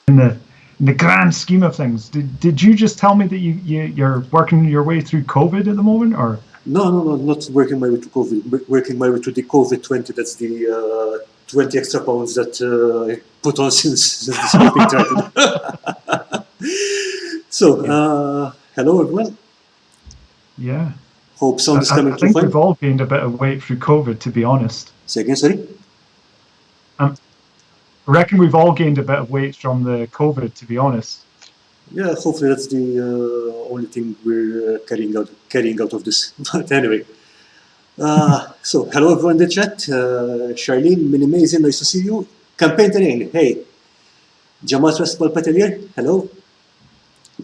in the grand scheme of things. Did you just tell me that you're working your way through COVID at the moment, or? No, not working my way to COVID. Working my way to the COVID-20. That's the 20 extra pounds that I put on since the skipping started. So, hello everyone. Yeah. Hope sound is coming through fine. I think we've all gained a bit of weight through COVID, to be honest. Say again, sorry? I reckon we've all gained a bit of weight from the COVID, to be honest. Yeah, hopefully that's the only thing we're carrying out of this. But anyway, so hello everyone in the chat. Charlene, Minimazing, nice to see you. Campaign Terrain, hey. Jamal Trustball Patelier, hello.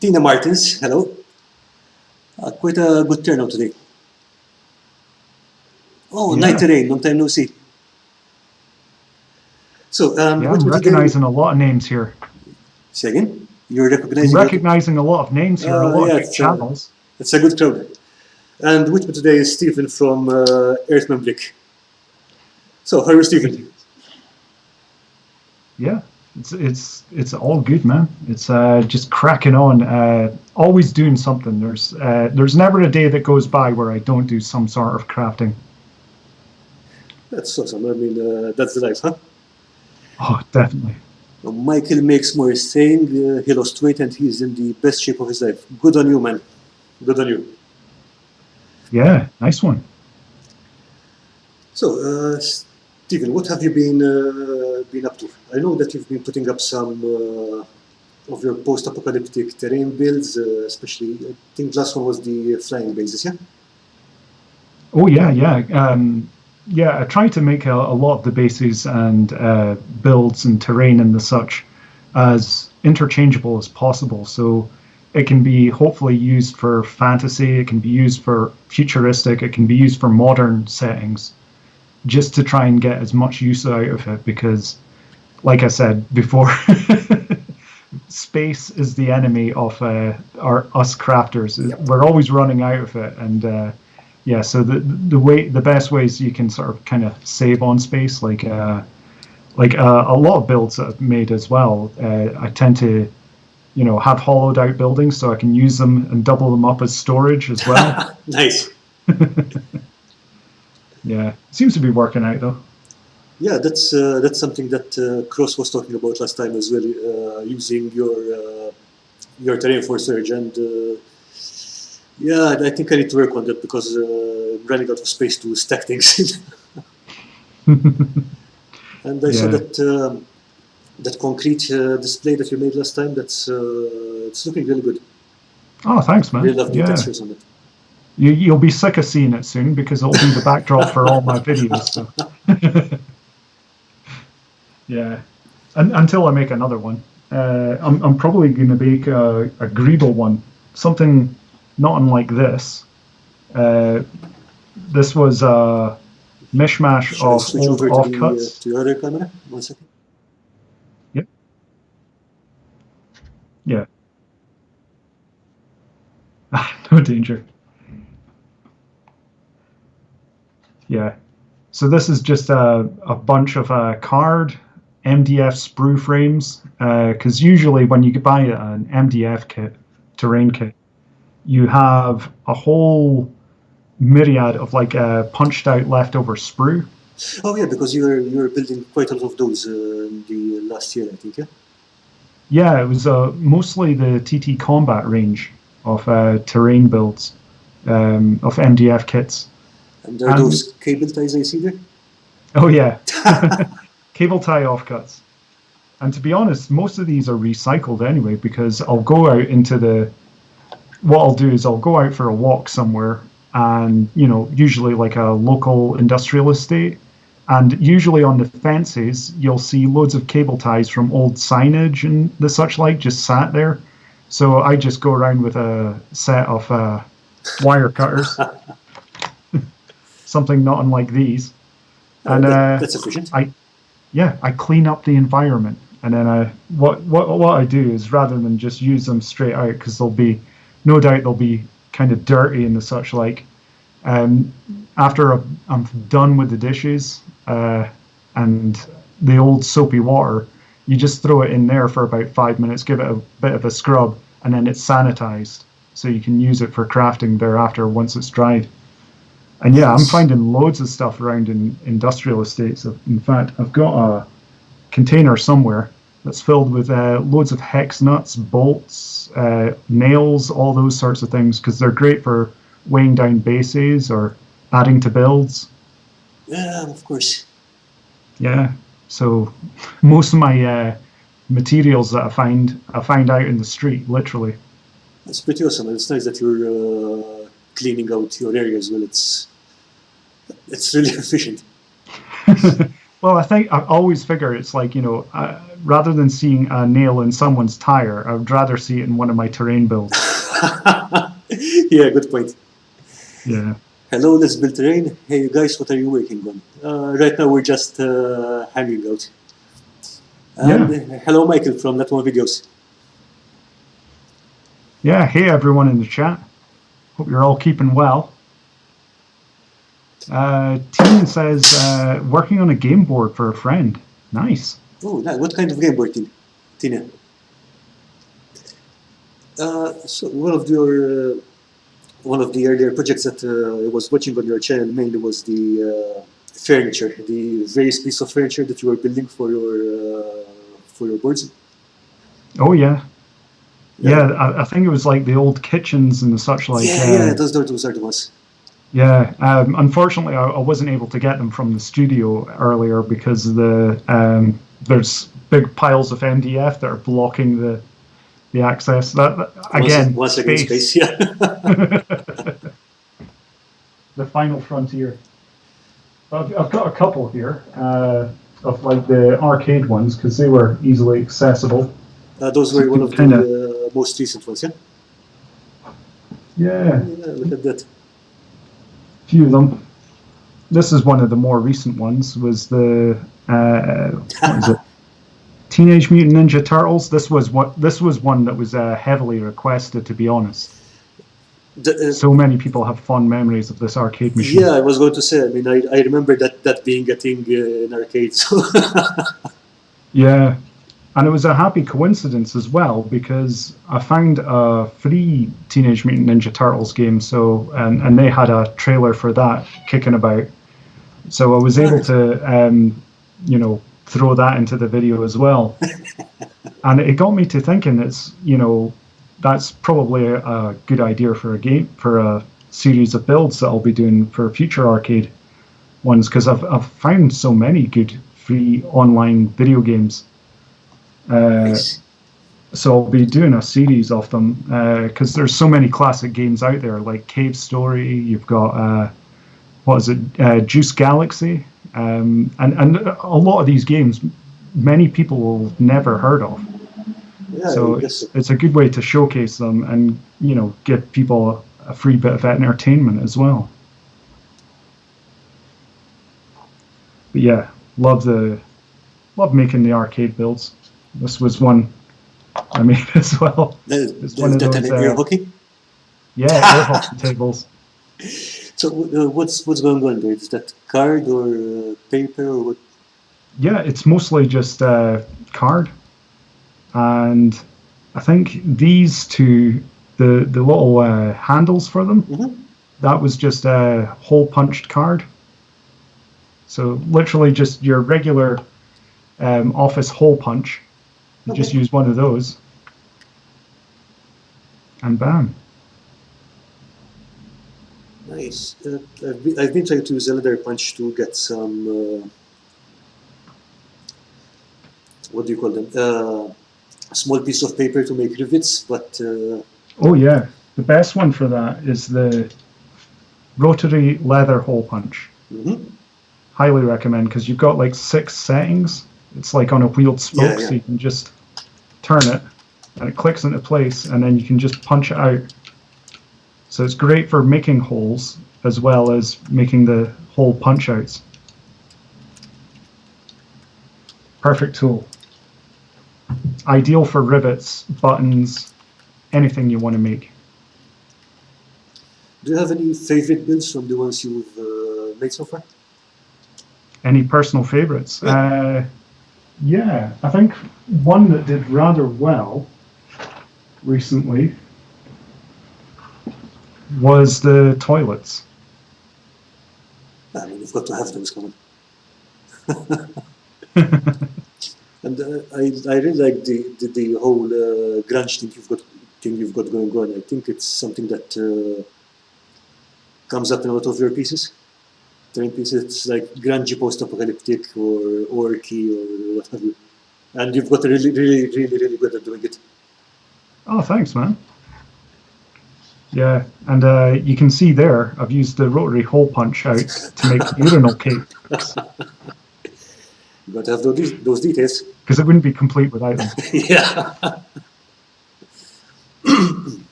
Tina Martins, hello. Quite a good turnout today. Oh, yeah. Night Terrain, long time no see. So, yeah, I'm recognizing a lot of names here. Say again? You're recognizing a lot of names here, a lot of channels. It's a good crowd. And with me today is Stephen from Earthman Blick. So, how are you, Stephen? Yeah, it's all good, man. It's just cracking on. Always doing something. There's never a day that goes by where I don't do some sort of crafting. That's awesome. I mean, that's the life, huh? Oh, definitely. Michael makes more saying he lost weight and he's in the best shape of his life. Good on you, man. Good on you. Yeah, nice one. So, Stephen, what have you been up to? I know that you've been putting up some of your post-apocalyptic terrain builds, especially, I think last one was the flying bases, yeah? Oh, yeah. Yeah, I try to make a lot of the bases and builds and terrain and the such as interchangeable as possible. So it can be hopefully used for fantasy, it can be used for futuristic, it can be used for modern settings, just to try and get as much use out of it, because, like I said before, space is the enemy of us crafters. Yep. We're always running out of it, and yeah, so the best ways you can sort of kind of save on space, like a lot of builds that I've made as well. I tend to, have hollowed out buildings so I can use them and double them up as storage as well. Nice. Yeah, seems to be working out though. Yeah, that's something that Cross was talking about last time as well, using your terrain for storage, and yeah, I think I need to work on that because I'm running out of space to stack things in. And I saw that concrete display that you made last time. That's it's looking really good. Oh, thanks, man. Really love the textures on it. You'll be sick of seeing it soon because it'll be the backdrop for all my videos. So. Yeah, until I make another one, I'm probably going to make a Greeble one, something not unlike this. This was a mishmash of old offcuts. To your other camera, 1 second. Yep. Yeah. No danger. Yeah. So this is just a bunch of card MDF sprue frames, because usually when you buy an MDF kit, terrain kit, you have a whole myriad of like punched out leftover sprue. Oh yeah, because you were building quite a lot of those in the last year, I think, yeah? Yeah, it was mostly the TT Combat range of terrain builds, of MDF kits. And are those cable ties I see there? Oh yeah, cable tie offcuts. And to be honest, most of these are recycled anyway, because I'll go out into what I'll do is I'll go out for a walk somewhere, and usually like a local industrial estate, and usually on the fences you'll see loads of cable ties from old signage and the such like just sat there. So I just go around with a set of wire cutters, something not unlike these, and that's efficient. I clean up the environment, and then what I do is, rather than just use them straight out, because no doubt they'll be kind of dirty and the such like, after I'm done with the dishes and the old soapy water, You just throw it in there for about 5 minutes, give it a bit of a scrub, and then it's sanitized, so you can use it for crafting thereafter once it's dried. And yeah, I'm finding loads of stuff around in industrial estates. In fact, I've got a container somewhere that's filled with loads of hex nuts, bolts, nails, all those sorts of things, because they're great for weighing down bases or adding to builds. Yeah, of course. Yeah, so most of my materials that I find out in the street, literally. That's pretty awesome. It's nice that you're cleaning out your area as well. It's really efficient. Well, I always figure it's like, rather than seeing a nail in someone's tire, I would rather see it in one of my terrain builds. Yeah, good point. Yeah. Hello, let's build terrain. Hey, you guys, what are you working on? Right now, we're just hanging out. And hello, Michael from Not More Videos. Yeah, hey everyone in the chat. Hope you're all keeping well. Tina says, working on a game board for a friend. Nice. Oh, what kind of game board, Tina? So one of the earlier projects that I was watching on your channel mainly was the furniture, the various pieces of furniture that you were building for your boards. Oh yeah. Yeah, I think it was like the old kitchens and such like. Yeah, those are the ones. Yeah, unfortunately, I wasn't able to get them from the studio earlier because there's big piles of MDF that are blocking the access. That again, once again, space. Yeah. The final frontier. I've got a couple here of like the arcade ones because they were easily accessible. Those were one of the most recent ones, yeah? Yeah. Look at that. Few of them. This is one of the more recent ones. Was the what is it? Teenage Mutant Ninja Turtles. This was one that was heavily requested. To be honest, so many people have fond memories of this arcade machine. Yeah, I was going to say. I mean, I remember that being a thing in arcades. So. Yeah. And it was a happy coincidence as well because I found a free Teenage Mutant Ninja Turtles game, and they had a trailer for that kicking about. So I was able to, throw that into the video as well. And it got me to thinking that's probably a good idea for a series of builds that I'll be doing for future arcade ones because I've found so many good free online video games. So I'll be doing a series of them because there's so many classic games out there like Cave Story. You've got Juice Galaxy, and a lot of these games many people will never heard of. Yeah, so it's a good way to showcase them and give people a free bit of entertainment as well. But yeah, love making the arcade builds. This was one I made as well. It's one of those air hockey? Yeah, air hockey tables. So what's going on there? Is that card or paper or what? Yeah, it's mostly just card. And I think these two, the little handles for them, that was just a hole punched card. So literally just your regular office hole punch. You just use one of those, and bam. Nice. I've been trying to use a leather punch to get some. What do you call them? A small piece of paper to make rivets, but. Oh yeah, the best one for that is the Rotary leather hole punch. Highly recommend because you've got like 6 settings. It's like on a wheeled spoke, so you can just turn it and it clicks into place and then you can just punch it out. So it's great for making holes as well as making the hole punch outs. Perfect tool. Ideal for rivets, buttons, anything you want to make. Do you have any favorite builds from the ones you've made so far? Any personal favorites? Yeah. Yeah, I think one that did rather well recently was the toilets. I mean, you've got to have those coming. And I really like the whole grunge thing you've got going on. I think it's something that comes up in a lot of your pieces. Terrain pieces, it's like grungy post-apocalyptic or orky or what have you. And you've got really good at doing it. Oh, thanks, man. Yeah, and you can see there, I've used the rotary hole punch out to make urinal cakes. You've got to have those details. Because it wouldn't be complete without them. Yeah.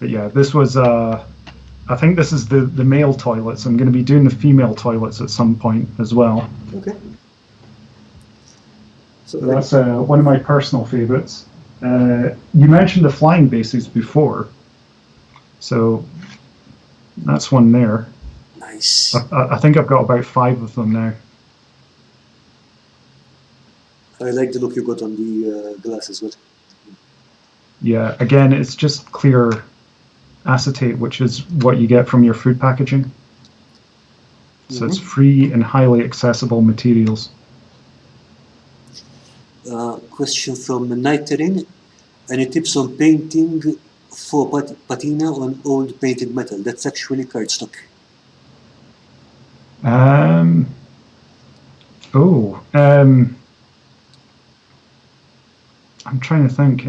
But yeah, this was, I think this is the male toilets. I'm going to be doing the female toilets at some point as well. Okay. So that's one of my personal favorites. You mentioned the flying bases before. So that's one there. Nice. I think I've got about 5 of them now. I like the look you got on the glass as well. Yeah, again, it's just clear acetate, which is what you get from your food packaging. So it's free and highly accessible materials. Question from Nighterin. Any tips on painting for patina on old painted metal? That's actually cardstock. I'm trying to think.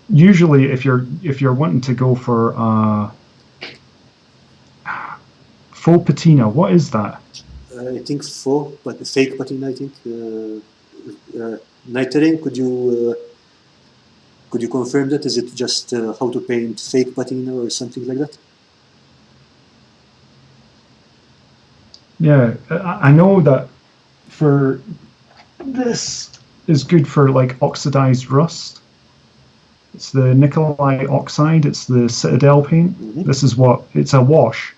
Usually, if you're wanting to go for faux patina, what is that? I think faux, but fake patina. I think. Nighterin, could you confirm that? Is it just how to paint fake patina or something like that? Yeah, I know that for this is good for like oxidized rust. It's the Nikolai oxide, it's the Citadel paint. This is what, it's a wash,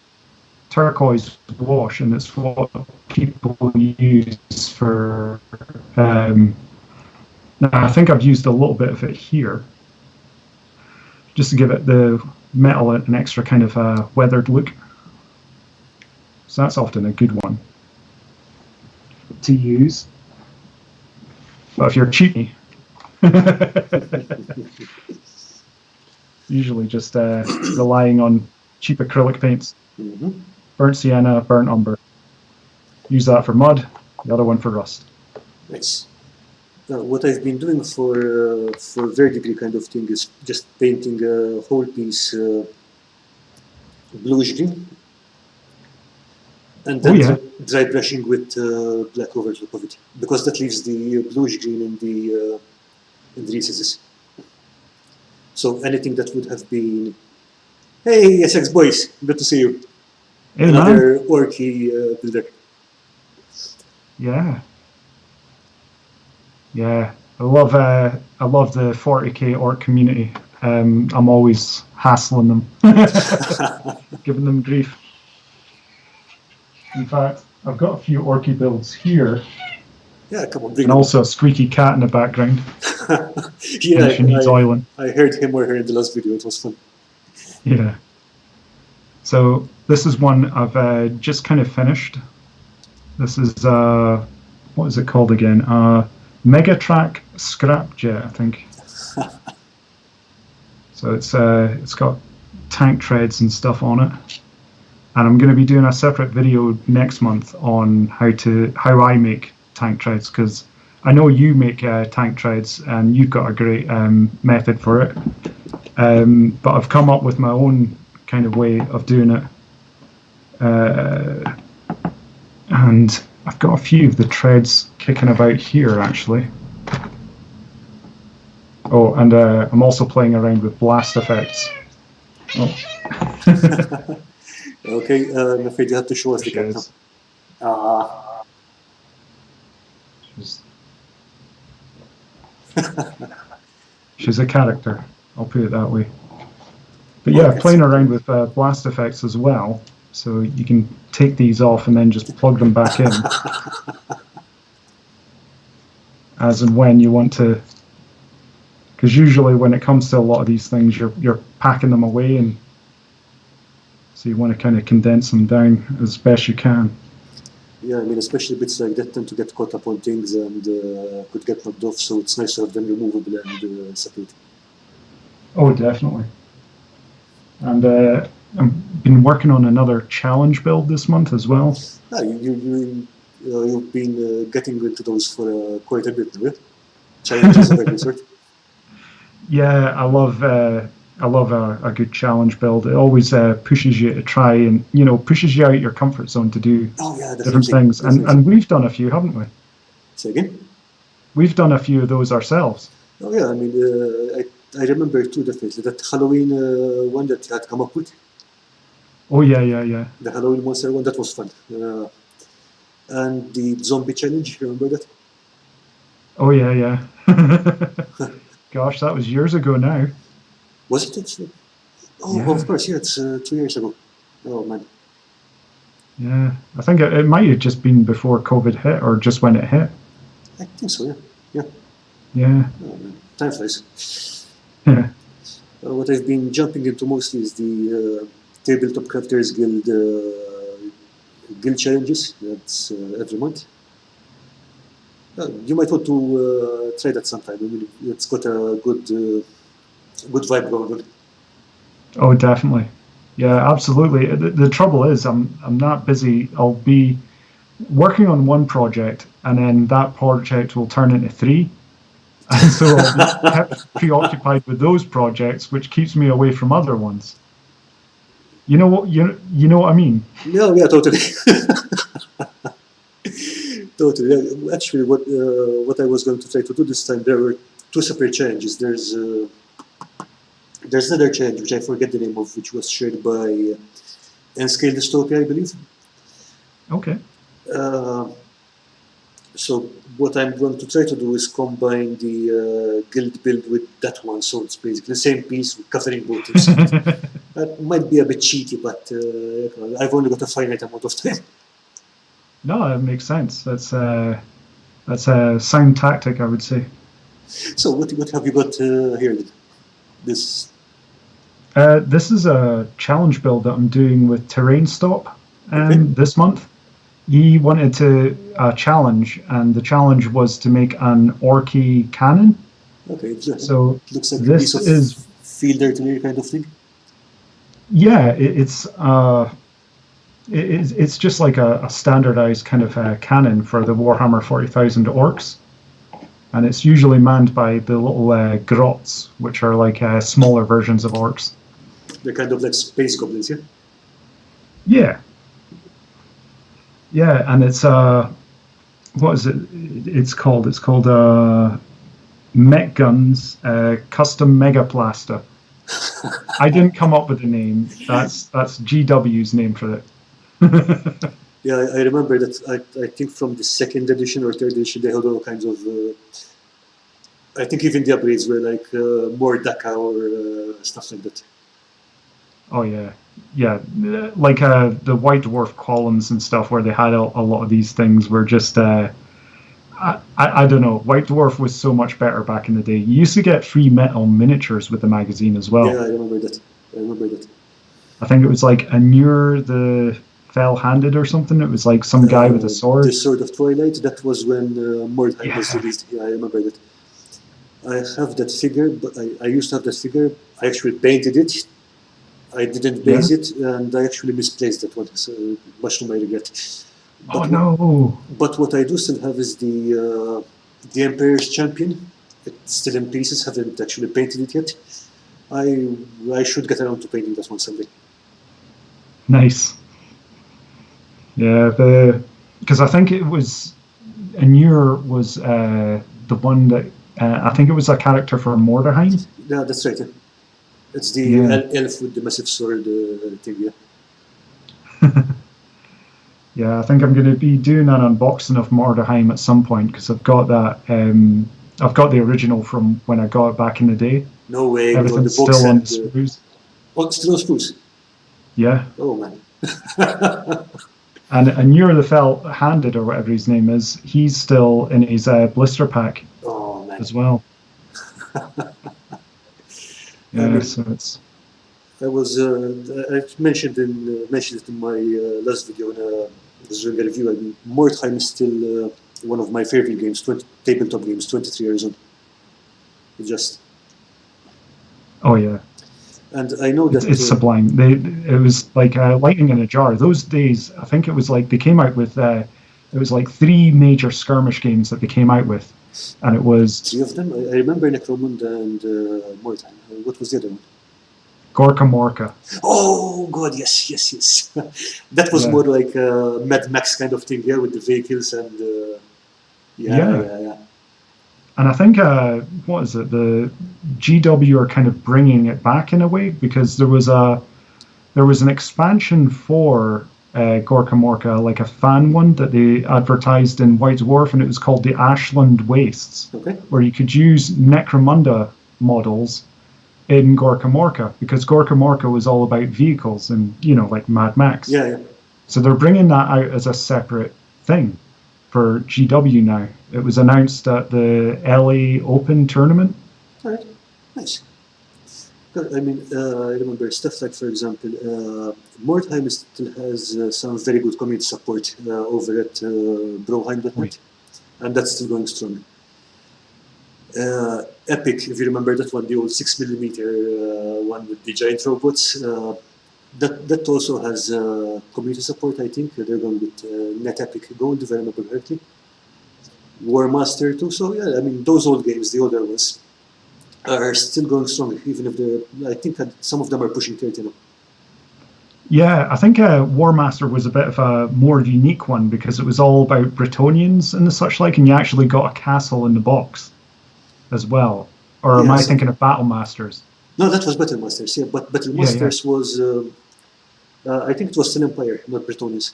turquoise wash, and it's what people use for, now I think I've used a little bit of it here, just to give it the metal an extra kind of weathered look. So that's often a good one to use. But if you're cheapy, usually just relying on cheap acrylic paints. Burnt sienna, burnt umber. Use that for mud, the other one for rust. Nice. What I've been doing for verdigris kind of thing is just painting a whole piece bluish green, and then dry brushing with black over top of it, because that leaves the bluish green in the recesses. So anything that would have been, hey SX boys, good to see you. Hey, another orky builder. Yeah. Yeah, I love the 40k orc community. I'm always hassling them, giving them grief. In fact, I've got a few orky builds here. Yeah, come on, and also a squeaky cat in the background. Yeah, she needs oiling. I heard him or her in the last video. It was fun. Yeah. So this is one I've just kind of finished. This is what is it called again? Megatrack Scrapjet, I think. So it's got tank treads and stuff on it, and I'm going to be doing a separate video next month on how I make tank treads, because I know you make tank treads and you've got a great method for it. But I've come up with my own kind of way of doing it, and I've got a few of the treads kicking about here, actually. Oh, and I'm also playing around with blast effects. Oh. Okay, I'm afraid you have to show us the cat now. She's a character, I'll put it that way. But yeah, playing around with blast effects as well. So you can take these off and then just plug them back in. as and when you want to. Because usually when it comes to a lot of these things, you're packing them away, and so you want to kind of condense them down as best you can. Yeah, I mean, especially bits like that tend to get caught up on things and could get knocked off, so it's nice to have them removable and separate. Oh, definitely. And I've been working on another challenge build this month as well. Ah, you've been getting into those for quite a bit, right? Challenges of every sort. Yeah, I love a good challenge build. It always pushes you to try and, pushes you out your comfort zone to do different things. And we've done a few, haven't we? Say again? We've done a few of those ourselves. Oh yeah, I mean, I remember too, definitely, that Halloween one that you had come up with. Oh yeah. The Halloween monster one, that was fun. And the zombie challenge, you remember that? Oh yeah. Gosh, that was years ago now. Was it? Oh, Yeah. Of course, yeah, it's 2 years ago. Oh man. Yeah, I think it might have just been before COVID hit, or just when it hit. I think so, yeah. Yeah. Oh, man. Time flies. Yeah. What I've been jumping into mostly is the Tabletop Crafters Guild challenges. That's every month. You might want to try that sometime. I mean, it's got a good vibe going on. Oh, definitely. Yeah, absolutely. The trouble is, I'm not busy. I'll be working on one project, and then that project will turn into 3. And so I'll be kept preoccupied with those projects, which keeps me away from other ones. You know what I mean? Yeah, totally. Totally. Yeah. Actually, what I was going to try to do this time, there were 2 separate challenges. There's another challenge which I forget the name of, which was shared by N-Scale Dystopia, I believe. Okay. So what I'm going to try to do is combine the guild build with that one, so it's basically the same piece covering both things. That might be a bit cheaty, but I've only got a finite amount of time. No, it makes sense. That's a sound tactic, I would say. So what have you got here? This is a challenge build that I'm doing with Terrain Stop this month. He wanted to challenge, and the challenge was to make an Orky cannon. Okay, so it looks like this a piece of field artillery kind of thing. Yeah, it's just like a standardized kind of cannon for the Warhammer 40,000 orcs, and it's usually manned by the little grots, which are like smaller versions of orcs. They're kind of like space goblins, yeah? Yeah. Yeah, and it's what is it? It's called Mech Guns Custom Megaplaster. I didn't come up with the name. That's GW's name for it. Yeah, I remember that. I think from the 2nd edition or 3rd edition, they had all kinds of. I think even the upgrades were like more DACA or stuff like that. Oh yeah, like the White Dwarf columns and stuff, where they had a lot of these things were just. I don't know. White Dwarf was so much better back in the day. You used to get free metal miniatures with the magazine as well. Yeah, I remember that. I think it was like Anur the Fell-Handed or something. It was like some guy with a sword. The Sword of Twilight. That was when Mordheim was released. Yeah, I remember that. I have that figure, but I used to have that figure. I actually painted it. I didn't base it, and I actually misplaced that one, so much to my regret. But no! But what I do still have is the Emperor's Champion. It's still in pieces. Haven't actually painted it yet. I should get around to painting that one someday. Nice. Yeah, because I think it was Anur was the one that I think it was a character for Mordheim. Yeah, that's right. It's the elf with the massive sword thing. Yeah. Yeah, I think I'm going to be doing an unboxing of Mordheim at some point, because I've got that. I've got the original from when I got it back in the day. No way. Everything's still on the sprues. Oh, it's still on sprues? Yeah. Oh, man. And You're the Felt-Handed, or whatever his name is, he's still in his blister pack as well. Yeah, so it's... I mentioned it in my last video during a review. I mean, Mordheim is still one of my favorite games, tabletop games, 23 years old. Oh yeah. And I know that it's sublime. It was like lightning in a jar. Those days, I think it was like they came out with it was like 3 major skirmish games that they came out with, and it was 3 of them. I remember Necromunda and Mordheim. What was the other one? Gorka Morka. Oh God, yes. That was more like a Mad Max kind of thing here with the vehicles and yeah. And I think what is it? The GW are kind of bringing it back in a way, because there was an expansion for Gorka Morka, like a fan one that they advertised in White Dwarf, and it was called the Ashland Wastes, where you could use Necromunda models in Gorka Morka, because Gorka Morka was all about vehicles and, like Mad Max. Yeah. So they're bringing that out as a separate thing for GW now. It was announced at the LA Open tournament. All right, nice. I mean, I remember stuff like, for example, Mordheim still has some very good community support over at Broheim.net, and that's still going strong. Epic, if you remember that one, the old 6mm one with the giant robots, that also has community support, I think. They're going with Net Epic Gold, if I remember correctly. War Master too, so yeah, I mean, those old games, the older ones, are still going strong, even if I think that some of them are pushing 30 now. Yeah, I think War Master was a bit of a more unique one, because it was all about Bretonians and the such like, and you actually got a castle in the box as well. Or am I thinking of Battle Masters? No, that was Battle Masters, yeah, but Battle Masters was, I think it was still Empire, not Bretonians.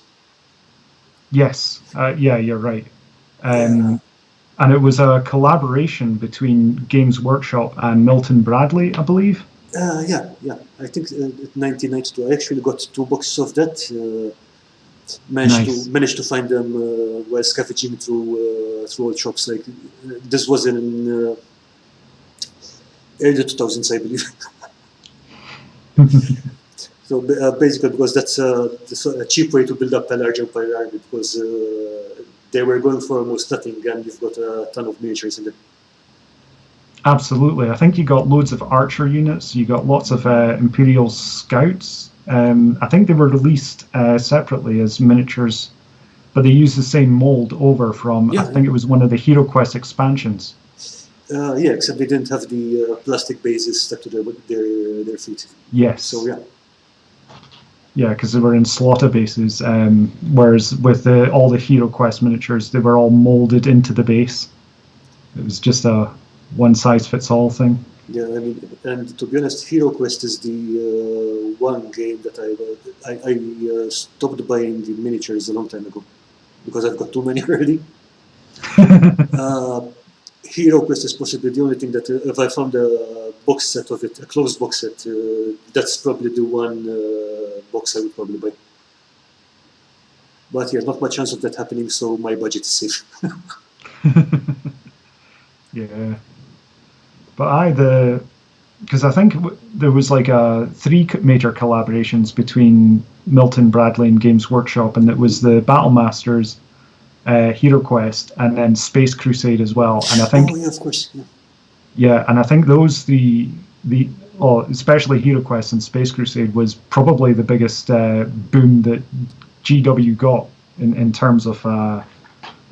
Yes, yeah, you're right. And it was a collaboration between Games Workshop and Milton Bradley, I believe. Yeah. I think in 1992 I actually got 2 boxes of that. Managed to find them while scavenging through old shops. Like this was in early 2000s, I believe. So basically, because that's a cheap way to build up a large Empire army, because they were going for almost nothing, and you've got a ton of miniatures in there. Absolutely. I think you got loads of archer units. You got lots of Imperial Scouts. I think they were released separately as miniatures, but they used the same mold over from, I think it was one of the Hero Quest expansions. Yeah, except they didn't have the plastic bases stuck to their feet. Yes. So, yeah. Yeah, because they were in slaughter bases, whereas with all the Hero Quest miniatures, they were all molded into the base. It was just a one-size-fits-all thing. Yeah, I mean, and to be honest, Hero Quest is the one game that I stopped buying the miniatures a long time ago, because I've got too many already. Hero Quest is possibly the only thing that, if I found a box set of it, a closed box set, that's probably the one box I would probably buy. But yeah, not much chance of that happening, so my budget is safe. Yeah. But because I think there was like 3 major collaborations between Milton Bradley and Games Workshop, and it was the Battle Masters, Hero Quest, and then Space Crusade as well. And I think, yeah, of course, yeah. Yeah, and I think those especially Hero Quest and Space Crusade was probably the biggest boom that GW got in terms of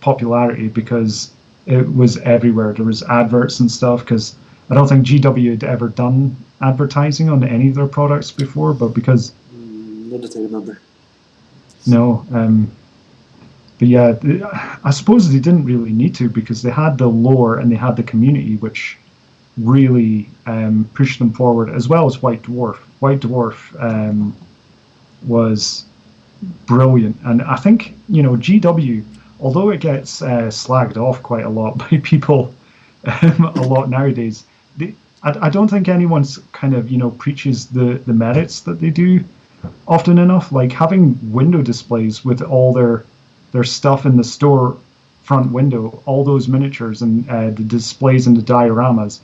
popularity, because it was everywhere. There was adverts and stuff, because I don't think GW had ever done advertising on any of their products before, but because... Not that I remember. No, but yeah, I suppose they didn't really need to, because they had the lore and they had the community, which really pushed them forward, as well as White Dwarf. White Dwarf was brilliant, and I think, GW, although it gets slagged off quite a lot by people a lot nowadays, I don't think anyone's kind of, preaches the merits that they do. often enough. Like having window displays with all their stuff in the store front window, all those miniatures and the displays and the dioramas.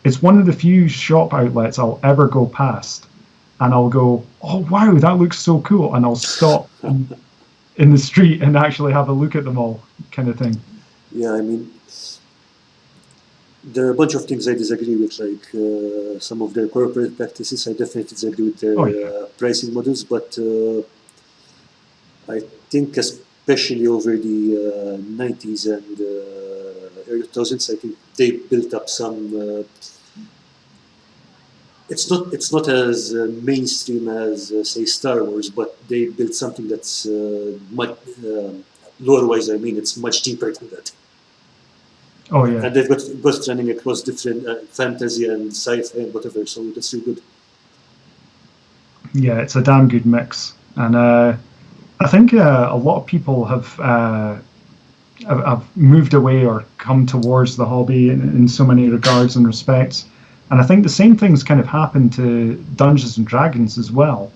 It's one of the few shop outlets I'll ever go past, and I'll go, oh wow, that looks so cool, and I'll stop in the street and actually have a look at them all, kind of thing. Yeah, I mean, there are a bunch of things I disagree with, like some of their corporate practices. I definitely disagree with their pricing models, but I think especially over the 90s and early 2000s, I think they built up some. It's not as mainstream as say Star Wars, but they built something that's much lore-wise. I mean, it's much deeper than that. Oh yeah, And they've got it running across different fantasy and sci-fi and whatever. So that's really good. Yeah, it's a damn good mix, and I think a lot of people have moved away or come towards the hobby in so many regards and respects. And I think the same things kind of happen to Dungeons and Dragons as well,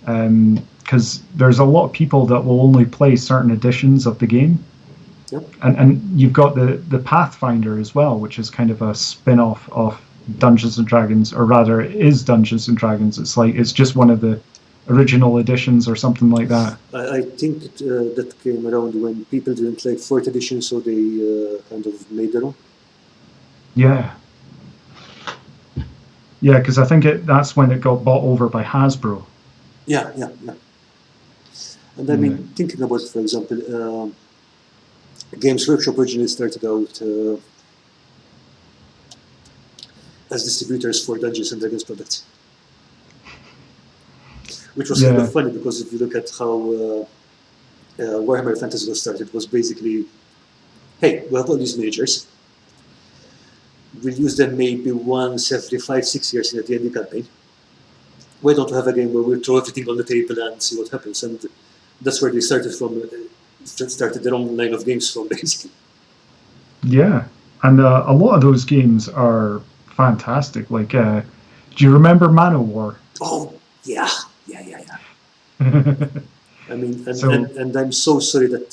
because there's a lot of people that will only play certain editions of the game. Yep. And you've got the Pathfinder as well, which is kind of a spin-off of Dungeons and Dragons, or rather it is Dungeons and Dragons. It's like it's just one of the original editions or something like that. I think that came around when people didn't like 4th edition, so they kind of made their own. Yeah. Yeah, because I think that's when it got bought over by Hasbro. Yeah. And I mean, thinking about it, for example, Games Workshop originally started out as distributors for Dungeons and Dragons products. Which was kind of funny, because if you look at how Warhammer Fantasy was started, it was basically, hey, we have all these miniatures. We'll use them maybe once every 5-6 years in a D&D campaign. Why don't we have a game where we'll throw everything on the table and see what happens? And that's where they started from. Started their own line of games from, basically. Yeah, and a lot of those games are fantastic. Like, do you remember Manowar? Oh, yeah. I mean, and I'm so sorry that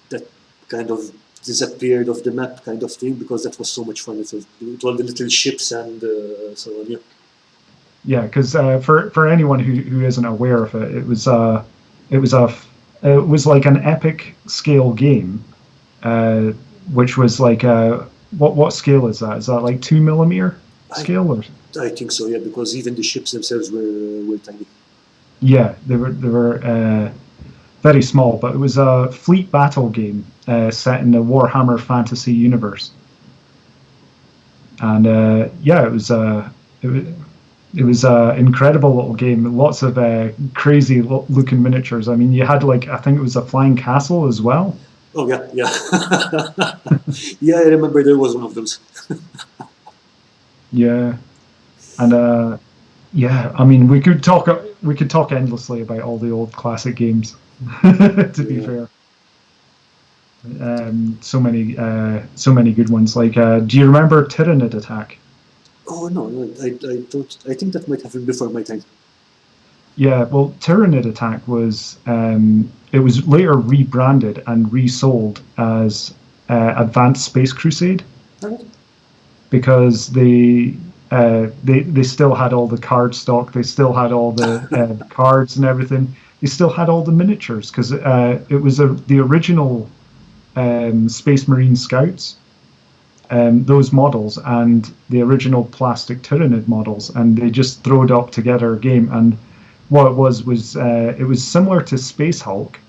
that kind of disappeared off the map, kind of thing, because that was so much fun. It was with all the little ships and so on. Yeah. Yeah, because for anyone who isn't aware of it, it was like an epic scale game, which was like what scale is that? Is that like 2mm scale or? I think so, yeah, because even the ships themselves were tiny. Yeah, they were very small, but it was a fleet battle game set in the Warhammer fantasy universe, and yeah, it was an incredible little game. Lots of crazy looking miniatures. I mean, you had like, I think it was a flying castle as well. Oh yeah. Yeah, I remember there was one of those. Yeah, and yeah, I mean, we could talk endlessly about all the old classic games. To be fair, so many good ones. Like, do you remember Tyranid Attack? Oh no, I don't. I think that might have been before my time. Yeah, well, Tyranid Attack was it was later rebranded and resold as Advanced Space Crusade, because they still had all the card stock, they still had all the cards and everything, they still had all the miniatures, because it was the original Space Marine Scouts. Those models and the original plastic Tyranid models, and they just throwed up together a game. And what it was it was similar to Space Hulk,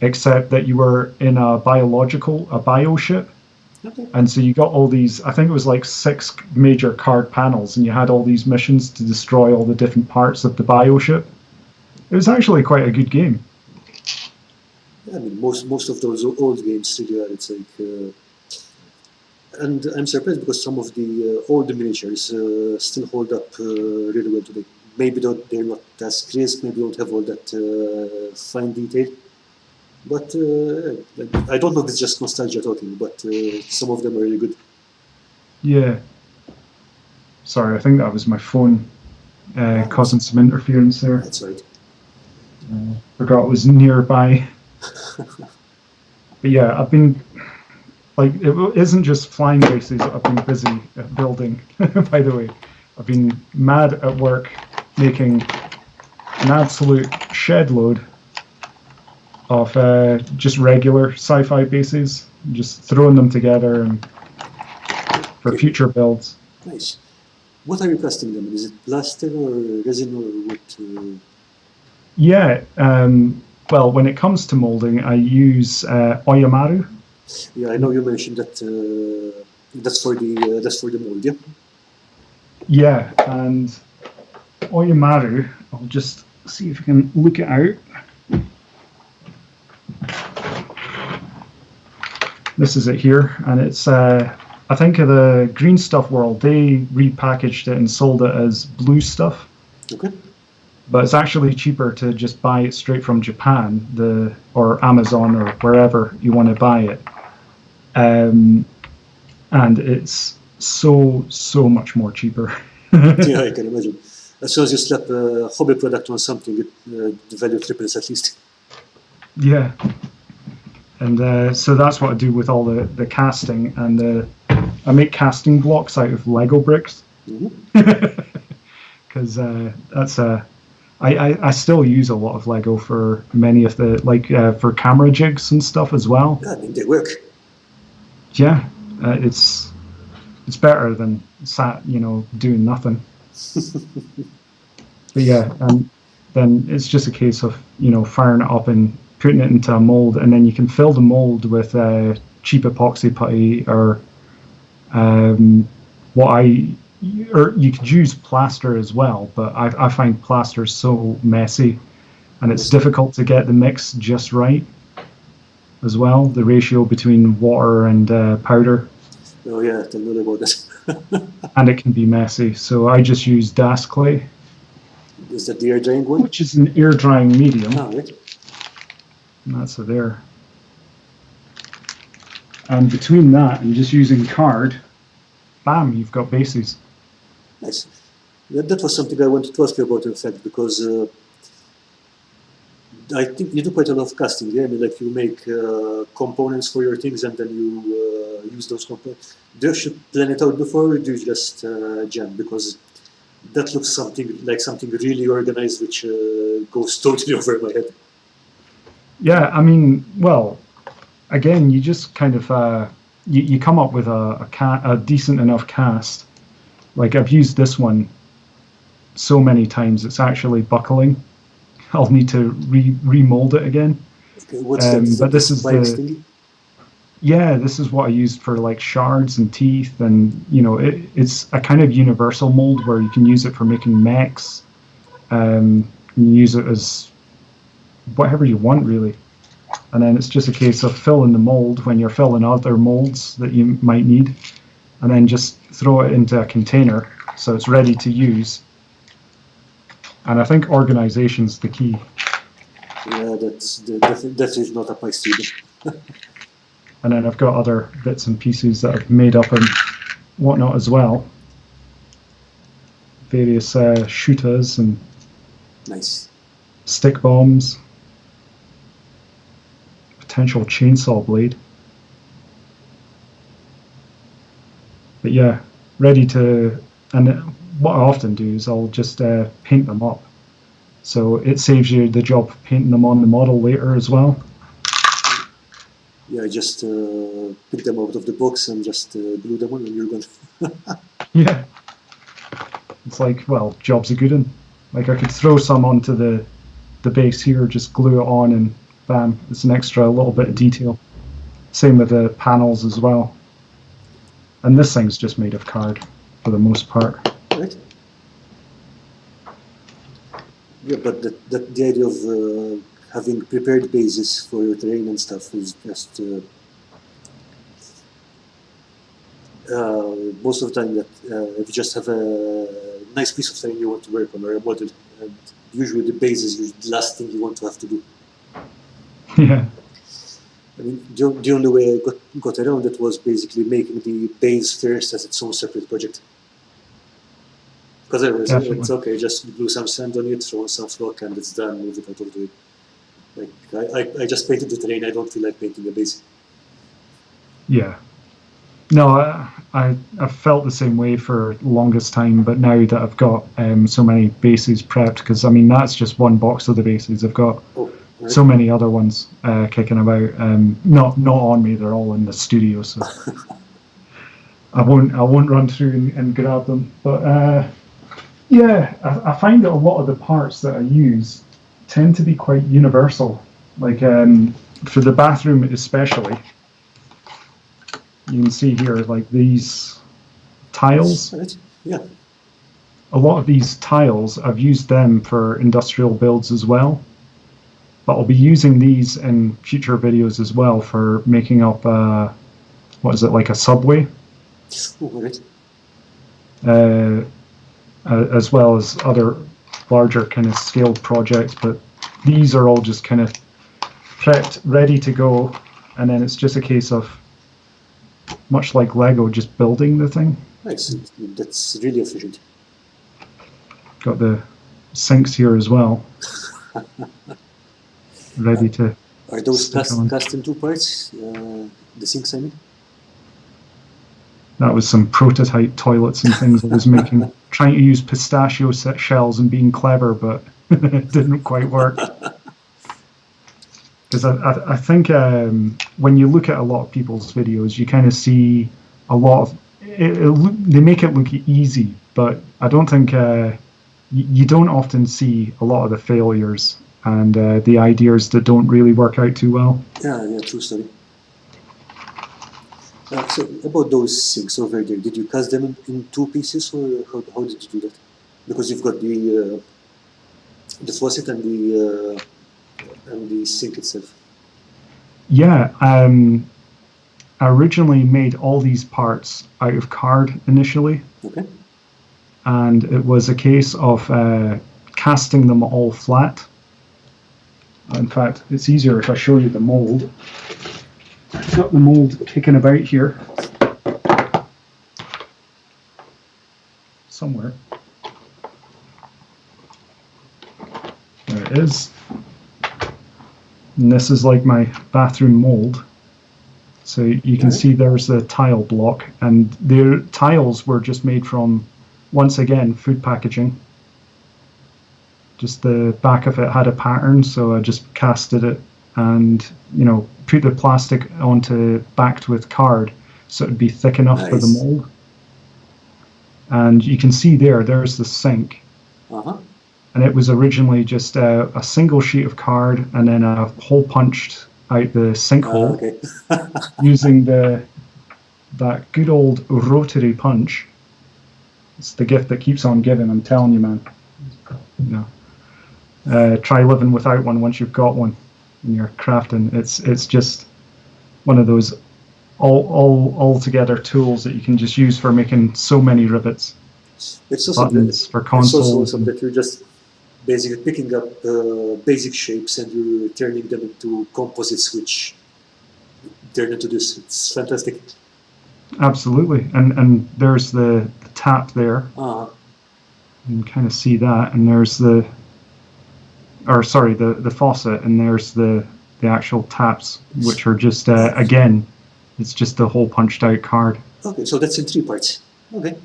except that you were in a bio ship. Okay. And so you got all these, I think it was like 6 major card panels, and you had all these missions to destroy all the different parts of the bio ship. It was actually quite a good game. Yeah, I mean, most of those old games still are. It's like. And I'm surprised because some of the older miniatures still hold up really well today. Maybe they're not as crisp, maybe don't have all that fine detail. But I don't know if it's just nostalgia talking, but some of them are really good. Yeah. Sorry, I think that was my phone causing some interference there. That's right. Forgot it was nearby. But yeah, I've been, like, it isn't just flying bases I've been busy building, by the way. I've been mad at work making an absolute shed load of just regular sci-fi bases, just throwing them together and for future builds. Nice. What are you casting them? Is it plaster or resin or what? Yeah, well, when it comes to molding, I use Oyamaru. Yeah, I know you mentioned that that's for the mold, yeah? Yeah, and Oyamaru, I'll just see if I can look it out. This is it here, and it's, I think of the Green Stuff World, they repackaged it and sold it as blue stuff. Okay. But it's actually cheaper to just buy it straight from Japan, or Amazon, or wherever you want to buy it. And it's so much more cheaper. Yeah, I can imagine. As soon as you slap a hobby product on something, the value triples at least. Yeah. And so that's what I do with all the casting, and I make casting blocks out of Lego bricks. Because that's I still use a lot of Lego for many of the, like for camera jigs and stuff as well. Yeah, I mean, they work. Yeah, it's better than doing nothing. But yeah, and then it's just a case of firing it up and putting it into a mold, and then you can fill the mold with cheap epoxy putty, or or you could use plaster as well, but I find plaster so messy, and it's difficult to get the mix just right as well, the ratio between water and powder. Oh yeah, tell me about that. And it can be messy, so I just use Das clay. Is that the air drying one? Which is an air drying medium. Ah, right. And that's it there. And between that and just using card, bam, you've got bases. Nice. That was something I wanted to ask you about, in fact, because I think you do quite a lot of casting. Yeah, I mean, like you make components for your things, and then you use those components. Do you actually plan it out before, or do you just jam? Because that looks something really organized, which goes totally over my head. Yeah, I mean, well, again, you just kind of you come up with a decent enough cast. Like I've used this one so many times, it's actually buckling. I'll need to remold it again. Okay, what's that? But this is this is what I used for like shards and teeth, and it's a kind of universal mold where you can use it for making mechs. You use it as whatever you want, really. And then it's just a case of filling the mold when you're filling other molds that you might need, and then just throw it into a container so it's ready to use. And I think organization's the key. Yeah, that is not up my street. And then I've got other bits and pieces that I've made up and whatnot as well. Various shooters and nice stick bombs. Potential chainsaw blade. But yeah, ready to, and what I often do is I'll just paint them up. So it saves you the job of painting them on the model later as well. Yeah, just pick them out of the box and just glue them on and you're gone. Yeah. It's like, well, job's a good one. Like I could throw some onto the base here, just glue it on, and bam, it's an extra little bit of detail. Same with the panels as well. And this thing's just made of card for the most part. Right. Yeah, but the idea of having prepared bases for your terrain and stuff is just most of the time that if you just have a nice piece of terrain you want to work on or a model, and usually the base is the last thing you want to have to do. Yeah. I mean, the only way I got around it was basically making the base first as its own separate project. Because it's Definitely. okay, just glue some sand on it, throw some flock, and it's done. Move it out of the way. Like I just painted the terrain. I don't feel like painting a base. Yeah. No, I've felt the same way for the longest time, but now that I've got so many bases prepped, because I mean that's just one box of the bases. I've got so many other ones kicking about. Not on me. They're all in the studio, so I won't run through and grab them. But yeah, I find that a lot of the parts that I use tend to be quite universal. Like for the bathroom especially. You can see here, like these tiles. Right. Yeah. A lot of these tiles, I've used them for industrial builds as well. But I'll be using these in future videos as well for making up, what is it, like a subway? Right. As well as other larger kind of scaled projects. But these are all just kind of prepped, ready to go. And then it's just a case of, much like Lego, just building the thing. Nice. That's really efficient. Got the sinks here as well. Ready to. Are those cast in 2 parts? The sinks, I mean? That was some prototype toilets and things I was making. Trying to use pistachio shells and being clever, but it didn't quite work. Because I think when you look at a lot of people's videos, you kind of see a lot of they make it look easy, but I don't think you don't often see a lot of the failures and the ideas that don't really work out too well. Yeah, true story. So about those sinks over there, did you cast them in 2 pieces, or how did you do that? Because you've got the faucet and the sink itself. Yeah, I originally made all these parts out of card initially. Okay. And it was a case of casting them all flat. In fact, it's easier if I show you the mold. I've got the mold kicking about here. Somewhere. There it is. And this is like my bathroom mold. So you can see there's the tile block, and their tiles were just made from, once again, food packaging. Just the back of it had a pattern, so I just casted it and, you know, put the plastic onto, backed with card, so it'd be thick enough for the mold. And you can see there's the sink. And it was originally just a single sheet of card and then a hole punched out the sinkhole using that good old rotary punch. It's the gift that keeps on giving, I'm telling you, man. You know, try living without one once you've got one in your crafting. It's just one of those all together tools that you can just use for making so many rivets. It's also buttons for consoles. It's also that you're just basically picking up basic shapes and you're turning them into composites, which turn into this. It's fantastic. Absolutely, and there's the tap there. You can kind of see that, and there's the faucet, and there's the actual taps, which are just again, it's just the hole punched out card. Okay, so that's in 3 parts. Okay.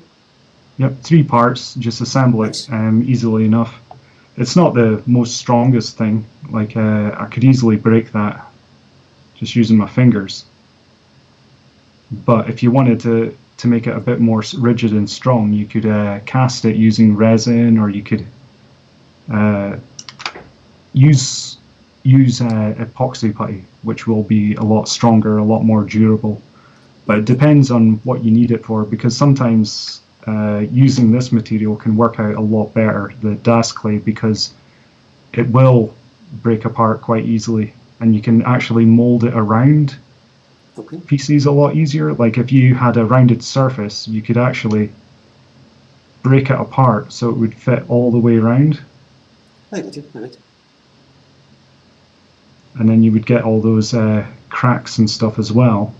Yep, 3 parts. Just assemble it easily enough. It's not the most strongest thing. Like I could easily break that just using my fingers. But if you wanted to make it a bit more rigid and strong, you could cast it using resin, or you could use epoxy putty, which will be a lot stronger, a lot more durable. But it depends on what you need it for, because sometimes using this material can work out a lot better, the Das clay, because it will break apart quite easily, and you can actually mold it around pieces a lot easier. Like if you had a rounded surface, you could actually break it apart so it would fit all the way around. I got you. All right. And then you would get all those cracks and stuff as well,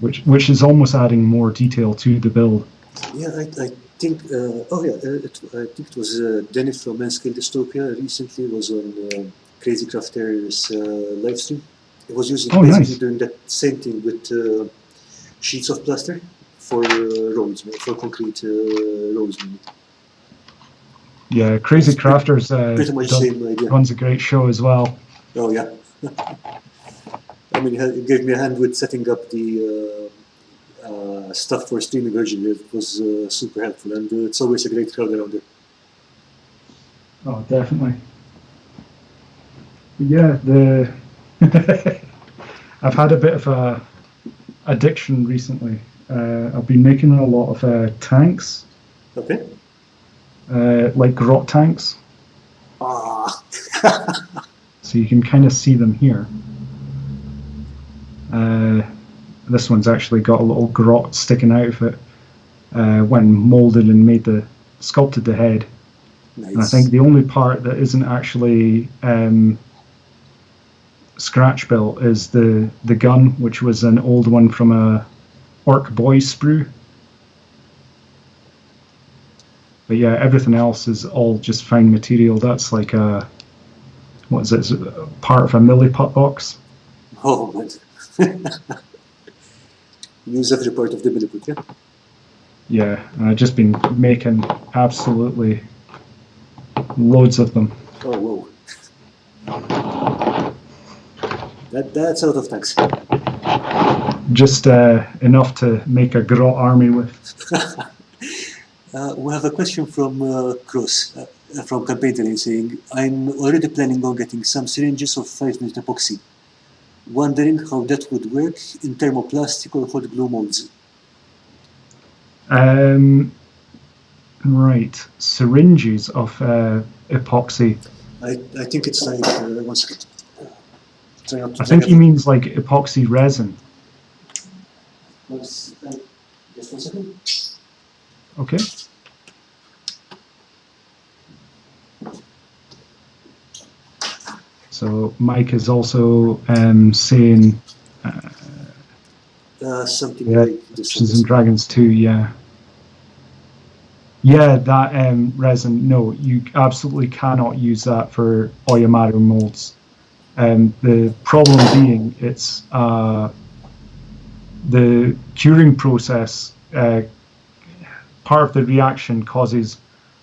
which is almost adding more detail to the build. Yeah, think, I think it was Denny from Manscale Dystopia recently was on Crazy Crafter's Livestream. He was using basically doing that same thing with sheets of plaster for roads, for concrete roads. Yeah, Crazy Crafters pretty much same idea. Runs a great show as well. Oh yeah. I mean, he gave me a hand with setting up the stuff for streaming originally. It was super helpful, and it's always a great crowd around there. Oh, definitely. But yeah, I've had a bit of a addiction recently. I've been making a lot of tanks. Okay. Like Grot Tanks. Ah. So you can kind of see them here. This one's actually got a little grot sticking out of it when molded and sculpted the head. Nice. And I think the only part that isn't actually scratch built is the gun, which was an old one from a Orc Boy sprue. But yeah, everything else is all just fine material. That's like a, what is it? Part of a milliput box. Oh man. Use every part of the milliput, yeah? Yeah, and I've just been making absolutely loads of them. Oh, whoa. That's a lot of tanks. Just enough to make a Grot army with. We have a question from Cross, from Campaign Terrain, saying, I'm already planning on getting some syringes of 5-minute epoxy. Wondering how that would work in thermoplastic or hot glue molds. Right, syringes of epoxy. I think it's like, 1 second. I think he means like epoxy resin. Just 1 second. Okay. So Mike is also saying something like this. Dungeons and Dragons 2, yeah. Yeah, that resin, no, you absolutely cannot use that for Oyamaru molds. The problem being it's the curing process, part of the reaction causes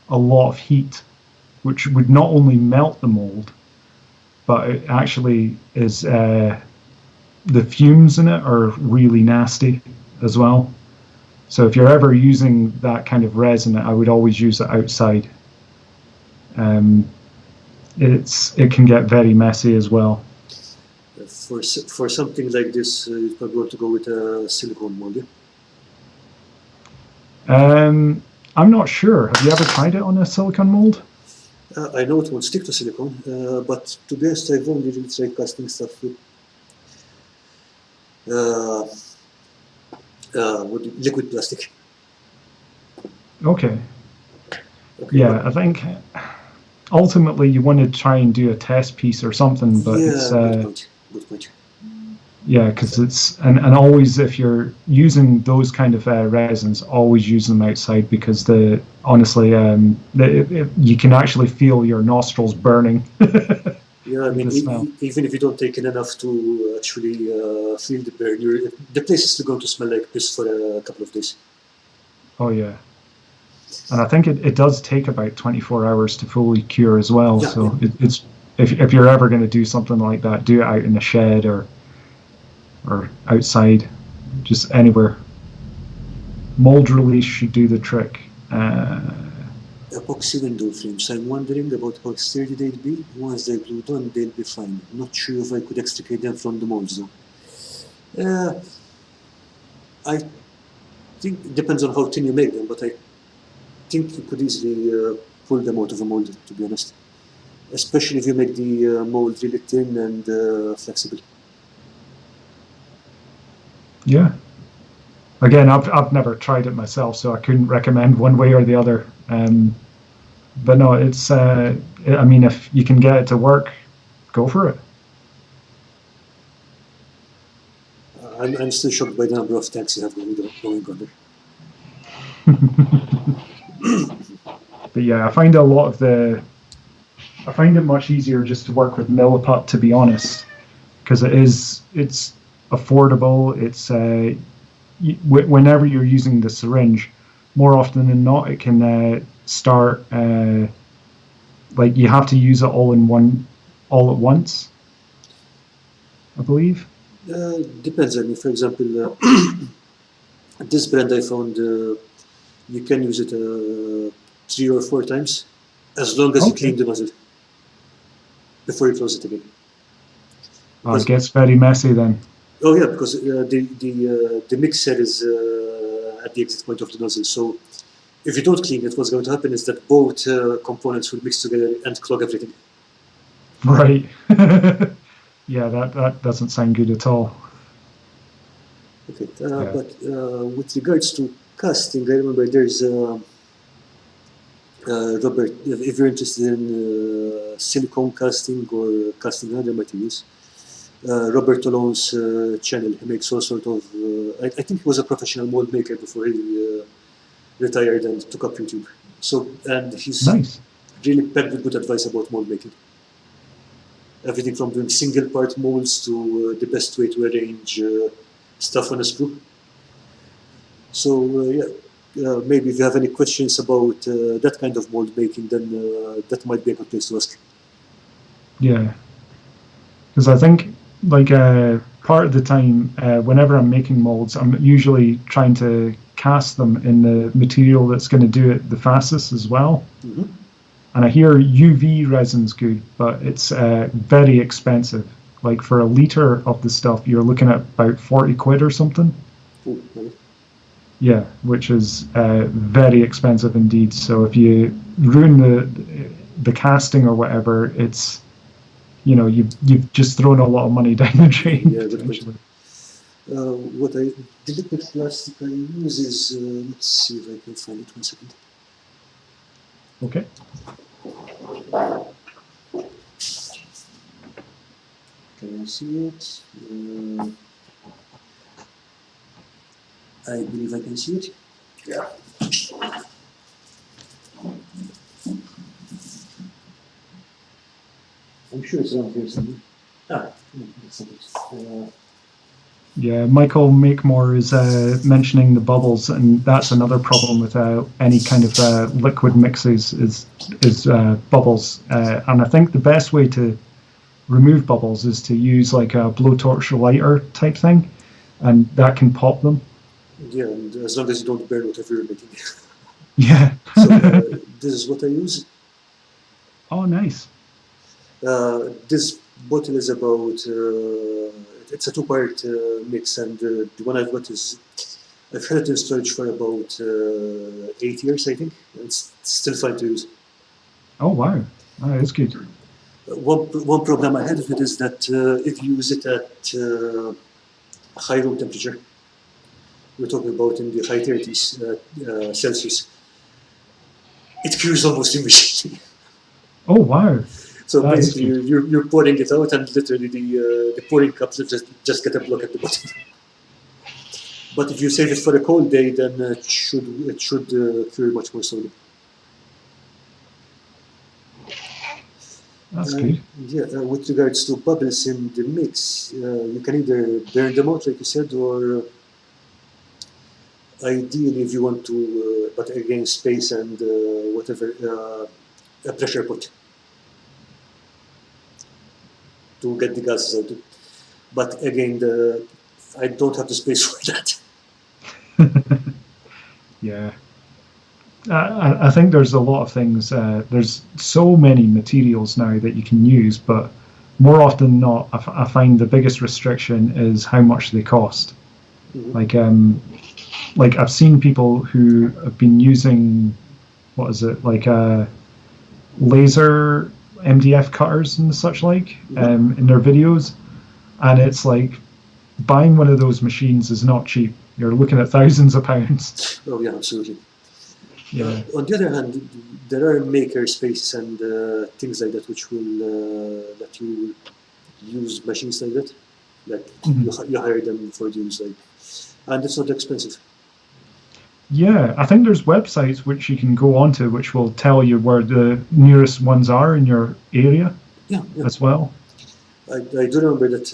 a lot of heat, which would not only melt the mold, but it actually is the fumes in it are really nasty as well. So if you're ever using that kind of resin, I would always use it outside. It can get very messy as well. For something like this, you'd probably want to go with a silicone mold, yeah? I'm not sure. Have you ever tried it on a silicone mold? I know it won't stick to silicone, but to be honest, I've only really tried casting stuff with liquid plastic. Okay. Yeah, I think ultimately you want to try and do a test piece or something, but yeah, it's good point. Yeah, because it's and always if you're using those kind of resins, always use them outside because honestly you can actually feel your nostrils burning. Yeah, I mean even if you don't take in enough to actually feel the burn, the place is still going to smell like piss for a couple of days. Oh yeah, and I think it does take about 24 hours to fully cure as well. Yeah, so yeah. It's if you're ever going to do something like that, do it out in a shed or outside, just anywhere. Mold release should do the trick. Epoxy window frames. I'm wondering about how sturdy they'd be. Once they're glued on, they'll be fine. Not sure if I could extricate them from the molds though. I think it depends on how thin you make them, but I think you could easily pull them out of a mold, to be honest. Especially if you make the mold really thin and flexible. Yeah. Again, I've never tried it myself, so I couldn't recommend one way or the other. But no, it's. I mean, if you can get it to work, go for it. I'm still shocked by the number of tanks you have going on there. But yeah, I find it much easier just to work with Milliput, to be honest, because it's affordable. It's whenever you're using the syringe, more often than not, it can start like you have to use it all at once, I believe. Depends. I mean, for example, this brand I found, you can use it 3 or 4 times, as long as you clean the nozzle before you close it again. It gets very messy then. Oh yeah, because the mixer is at the exit point of the nozzle. So if you don't clean it, what's going to happen is that both components will mix together and clog everything. Right. Yeah, that doesn't sound good at all. Okay, but with regards to casting, I remember there's Robert, if you're interested in silicone casting or casting other materials, Robert Tolon's channel, he makes all sort of, I think he was a professional mold maker before he retired and took up YouTube. So, and he's really packed with good advice about mold making. Everything from doing single part molds to the best way to arrange stuff on a screw. So maybe if you have any questions about that kind of mold making, then that might be a good place to ask. Yeah, because I think like part of the time whenever I'm making molds, I'm usually trying to cast them in the material that's going to do it the fastest as well. Mm-hmm. And I hear UV resin's good, but it's very expensive. Like for a litre of the stuff, you're looking at about 40 quid or something. Mm-hmm. Yeah, which is very expensive indeed. So if you ruin the casting or whatever, it's, you know, you've just thrown a lot of money down the drain. Yeah, potentially. What the liquid plastic I use is, let's see if I can find it 1 second. Okay. Can you see it? I believe I can see it. Yeah. I'm sure it's around here somewhere. It's yeah, Michael Makemore is mentioning the bubbles, and that's another problem with any kind of liquid mixes is bubbles. And I think the best way to remove bubbles is to use like a blowtorch lighter type thing, and that can pop them. Yeah, and as long as you don't burn whatever you're making. Yeah. So this is what I use. Oh, nice. This bottle is about, it's a 2-part mix, and the one I've got is, I've had it in storage for about 8 years, I think, and it's still fine to use. Oh, wow. Oh, that's good. One problem I had with it is that if you use it at high room temperature, we're talking about in the high 30s Celsius, it cures almost immediately. Oh, wow. So that basically, you're pouring it out, and literally the pouring cups just get a block at the bottom. But if you save it for a cold day, then it should cure much more slowly. That's good. Yeah, with regards to bubbles in the mix, you can either burn them out, like you said, or ideally, if you want to, but again, space and whatever, a pressure pot to get the gases out. But again, I don't have the space for that. Yeah. I think there's a lot of things, there's so many materials now that you can use, but more often than not, I find the biggest restriction is how much they cost. Mm-hmm. Like I've seen people who have been using, what is it, like laser MDF cutters and such like, mm-hmm. In their videos, and it's like buying one of those machines is not cheap. You're looking at thousands of pounds. Oh yeah, absolutely. Yeah. On the other hand, there are maker spaces and things like that which will let you use machines like that. Like mm-hmm. you hire them for use, like, and it's not expensive. Yeah, I think there's websites which you can go onto which will tell you where the nearest ones are in your area Yeah, yeah. as well. I do remember that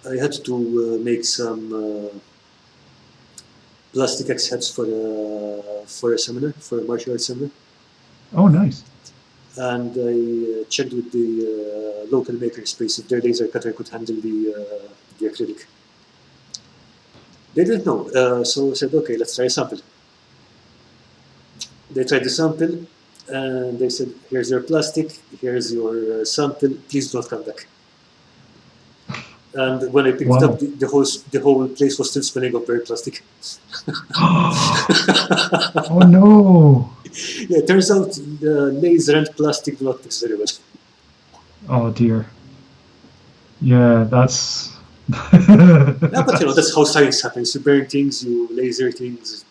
I had to make some plastic X heads for a seminar, for a martial arts seminar. Oh, nice. And I checked with the local makerspace if their laser cutter could handle the acrylic. They didn't know, so I said, okay, let's try a sample. They tried the sample, and they said, here's your plastic, here's your sample, please don't come back. And when I picked it up, the whole place was still smelling of burnt plastic. Oh no! Yeah, it turns out laser and plastic do not mix very well. Oh dear. Yeah, that's. Yeah, but that's how science happens. You burn things, you laser things.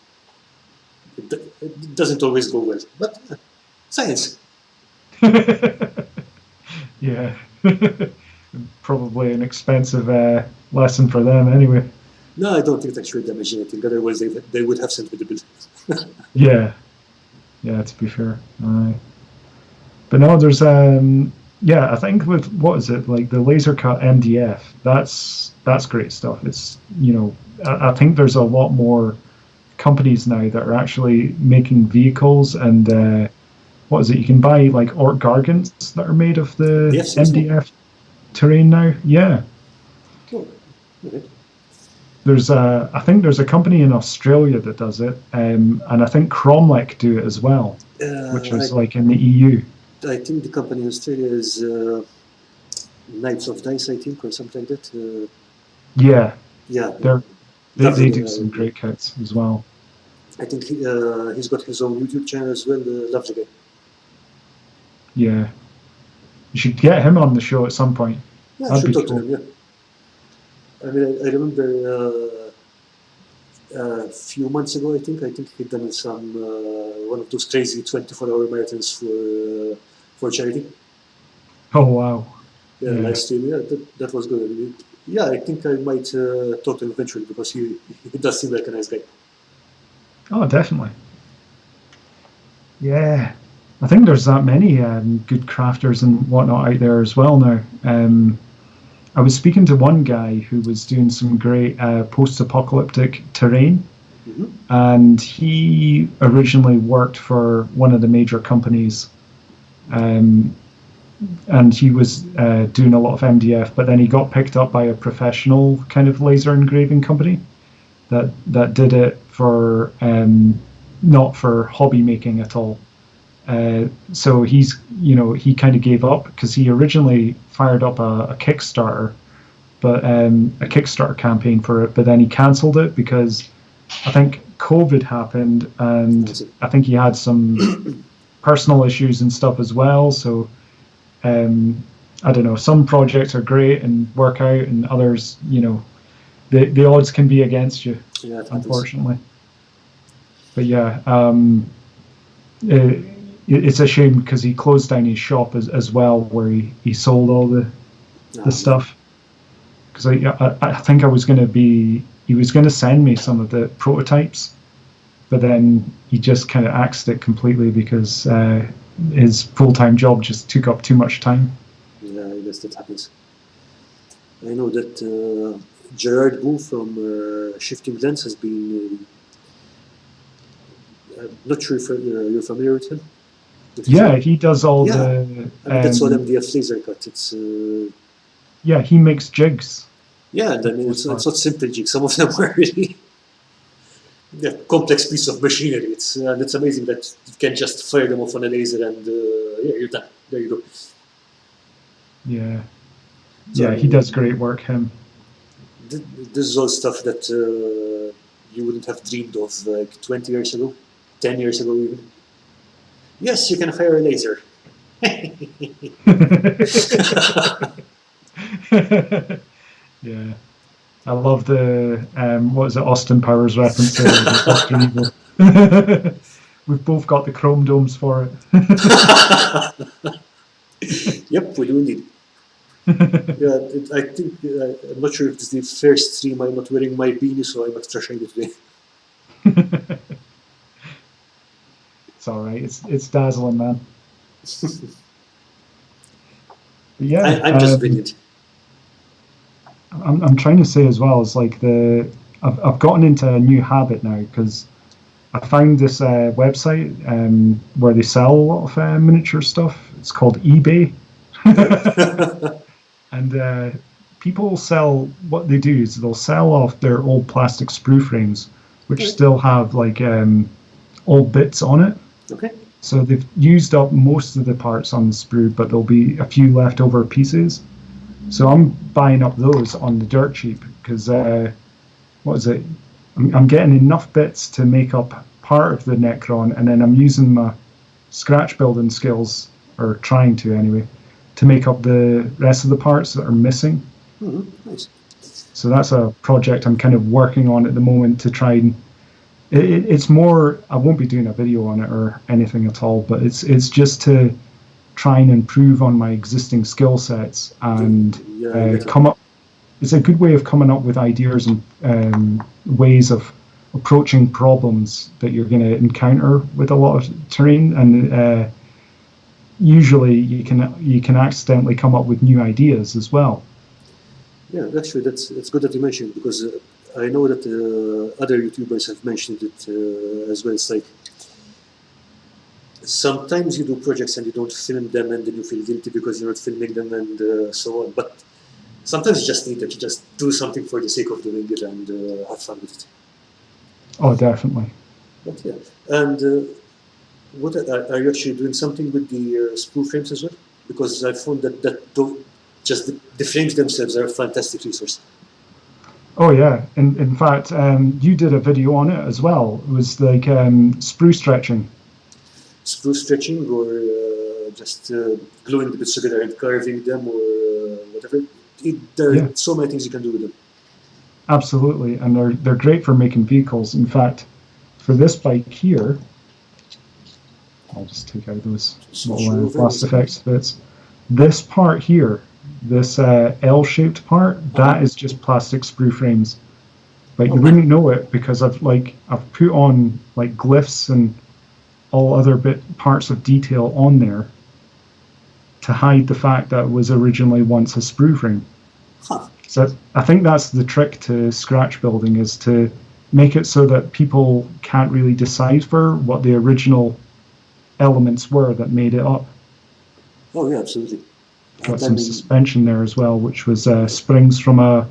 It doesn't always go well, but science. Yeah. Probably an expensive lesson for them anyway. No, I don't think that should damage anything. Otherwise, they would have sent me the bill. Yeah. Yeah, to be fair. But no, there's yeah, I think with what is it, like the laser cut MDF, that's great stuff. It's, you know, I think there's a lot more companies now that are actually making vehicles, and what is it, you can buy like Orc Gargants that are made of the MDF terrain now. Yeah. Cool. Okay. There's I think there's a company in Australia that does it, and I think Cromlech do it as well, which is like in the EU. I think the company in Australia is Knights of Dice, I think, or something like that. Yeah. Yeah. They do some great kits as well. I think he's got his own YouTube channel as well. Lovely guy. Yeah. You should get him on the show at some point. Yeah, I should talk to him, yeah. I mean, I remember a few months ago, I think he'd done some one of those crazy 24-hour marathons for charity. Oh wow! Yeah, live stream. Yeah, that was good. I mean, yeah, I think I might talk to him eventually because he does seem like a nice guy. Oh, definitely. Yeah, I think there's that many good crafters and whatnot out there as well now. I was speaking to one guy who was doing some great post-apocalyptic terrain, and he originally worked for one of the major companies, and he was doing a lot of MDF, but then he got picked up by a professional kind of laser engraving company that did it for not for hobby making at all. So he's, you know, he kind of gave up because he originally fired up a Kickstarter, but a Kickstarter campaign for it, but then he cancelled it because I think COVID happened, and I think he had some personal issues and stuff as well. So I don't know, some projects are great and work out, and others, you know, the odds can be against you, unfortunately. But yeah, it's a shame because he closed down his shop as well, where he sold all the stuff. Because I think I was going to he was going to send me some of the prototypes, but then he just kind of axed it completely because his full-time job just took up too much time. Yeah, I guess that happens. I know that Gerard Boo from Shifting Lens has been. I'm not sure if you're familiar with him. Yeah, he does all the. I mean, that's all MDF laser cut. It's. Yeah, he makes jigs. Yeah, and I mean it's not simple jigs. Some of them are really complex piece of machinery. It's amazing that you can just fire them off on a laser and yeah, you're done. There you go. Yeah, so, yeah, he does great work. Him. This is all stuff that you wouldn't have dreamed of like 20 years ago, 10 years ago even. Yes, you can fire a laser. Yeah, I love the what is it, Austin Powers reference to Dr. Evil. We've both got the chrome domes for it. Yep, we do indeed. Yeah, I think I'm not sure if it's the first stream I'm not wearing my beanie, so I'm extra shiny today. It's all right. It's dazzling, man. But yeah, I'm just brilliant. I'm trying to say as well, it's like I've gotten into a new habit now because I found this website where they sell a lot of miniature stuff. It's called eBay. And people sell, what they do is they'll sell off their old plastic sprue frames, which still have like old bits on it. Okay. So they've used up most of the parts on the sprue, but there'll be a few leftover pieces. So I'm buying up those on the dirt cheap because what is it? I'm getting enough bits to make up part of the Necron, and then I'm using my scratch building skills, or trying to anyway, to make up the rest of the parts that are missing. Nice. So that's a project I'm kind of working on at the moment to try and. It's more. I won't be doing a video on it or anything at all, but it's just to try and improve on my existing skill sets and come up. It's a good way of coming up with ideas and ways of approaching problems that you're going to encounter with a lot of terrain, and usually you can accidentally come up with new ideas as well. Yeah, actually, it's good that you mentioned, because I know that other YouTubers have mentioned it as well. It's like sometimes you do projects and you don't film them, and then you feel guilty because you're not filming them, and so on. But sometimes you just need that. You just do something for the sake of doing it and have fun with it. Oh, definitely. But yeah, and what are you actually doing something with the sprue frames as well? Because I found that just the frames themselves are a fantastic resource. Oh yeah, in fact, you did a video on it as well. It was like sprue stretching. Sprue stretching, or just gluing the bits together and carving them, or whatever. There are so many things you can do with them. Absolutely, and they're great for making vehicles. In fact, for this bike here, I'll just take out those little blast effects bits. This part here, this L-shaped part, that is just plastic sprue frames. But you wouldn't know it because I've put on like glyphs and all other parts of detail on there to hide the fact that it was originally once a sprue frame. So I think that's the trick to scratch building, is to make it so that people can't really decipher what the original elements were that made it up. Oh yeah, absolutely. Got some suspension there as well, which was springs from a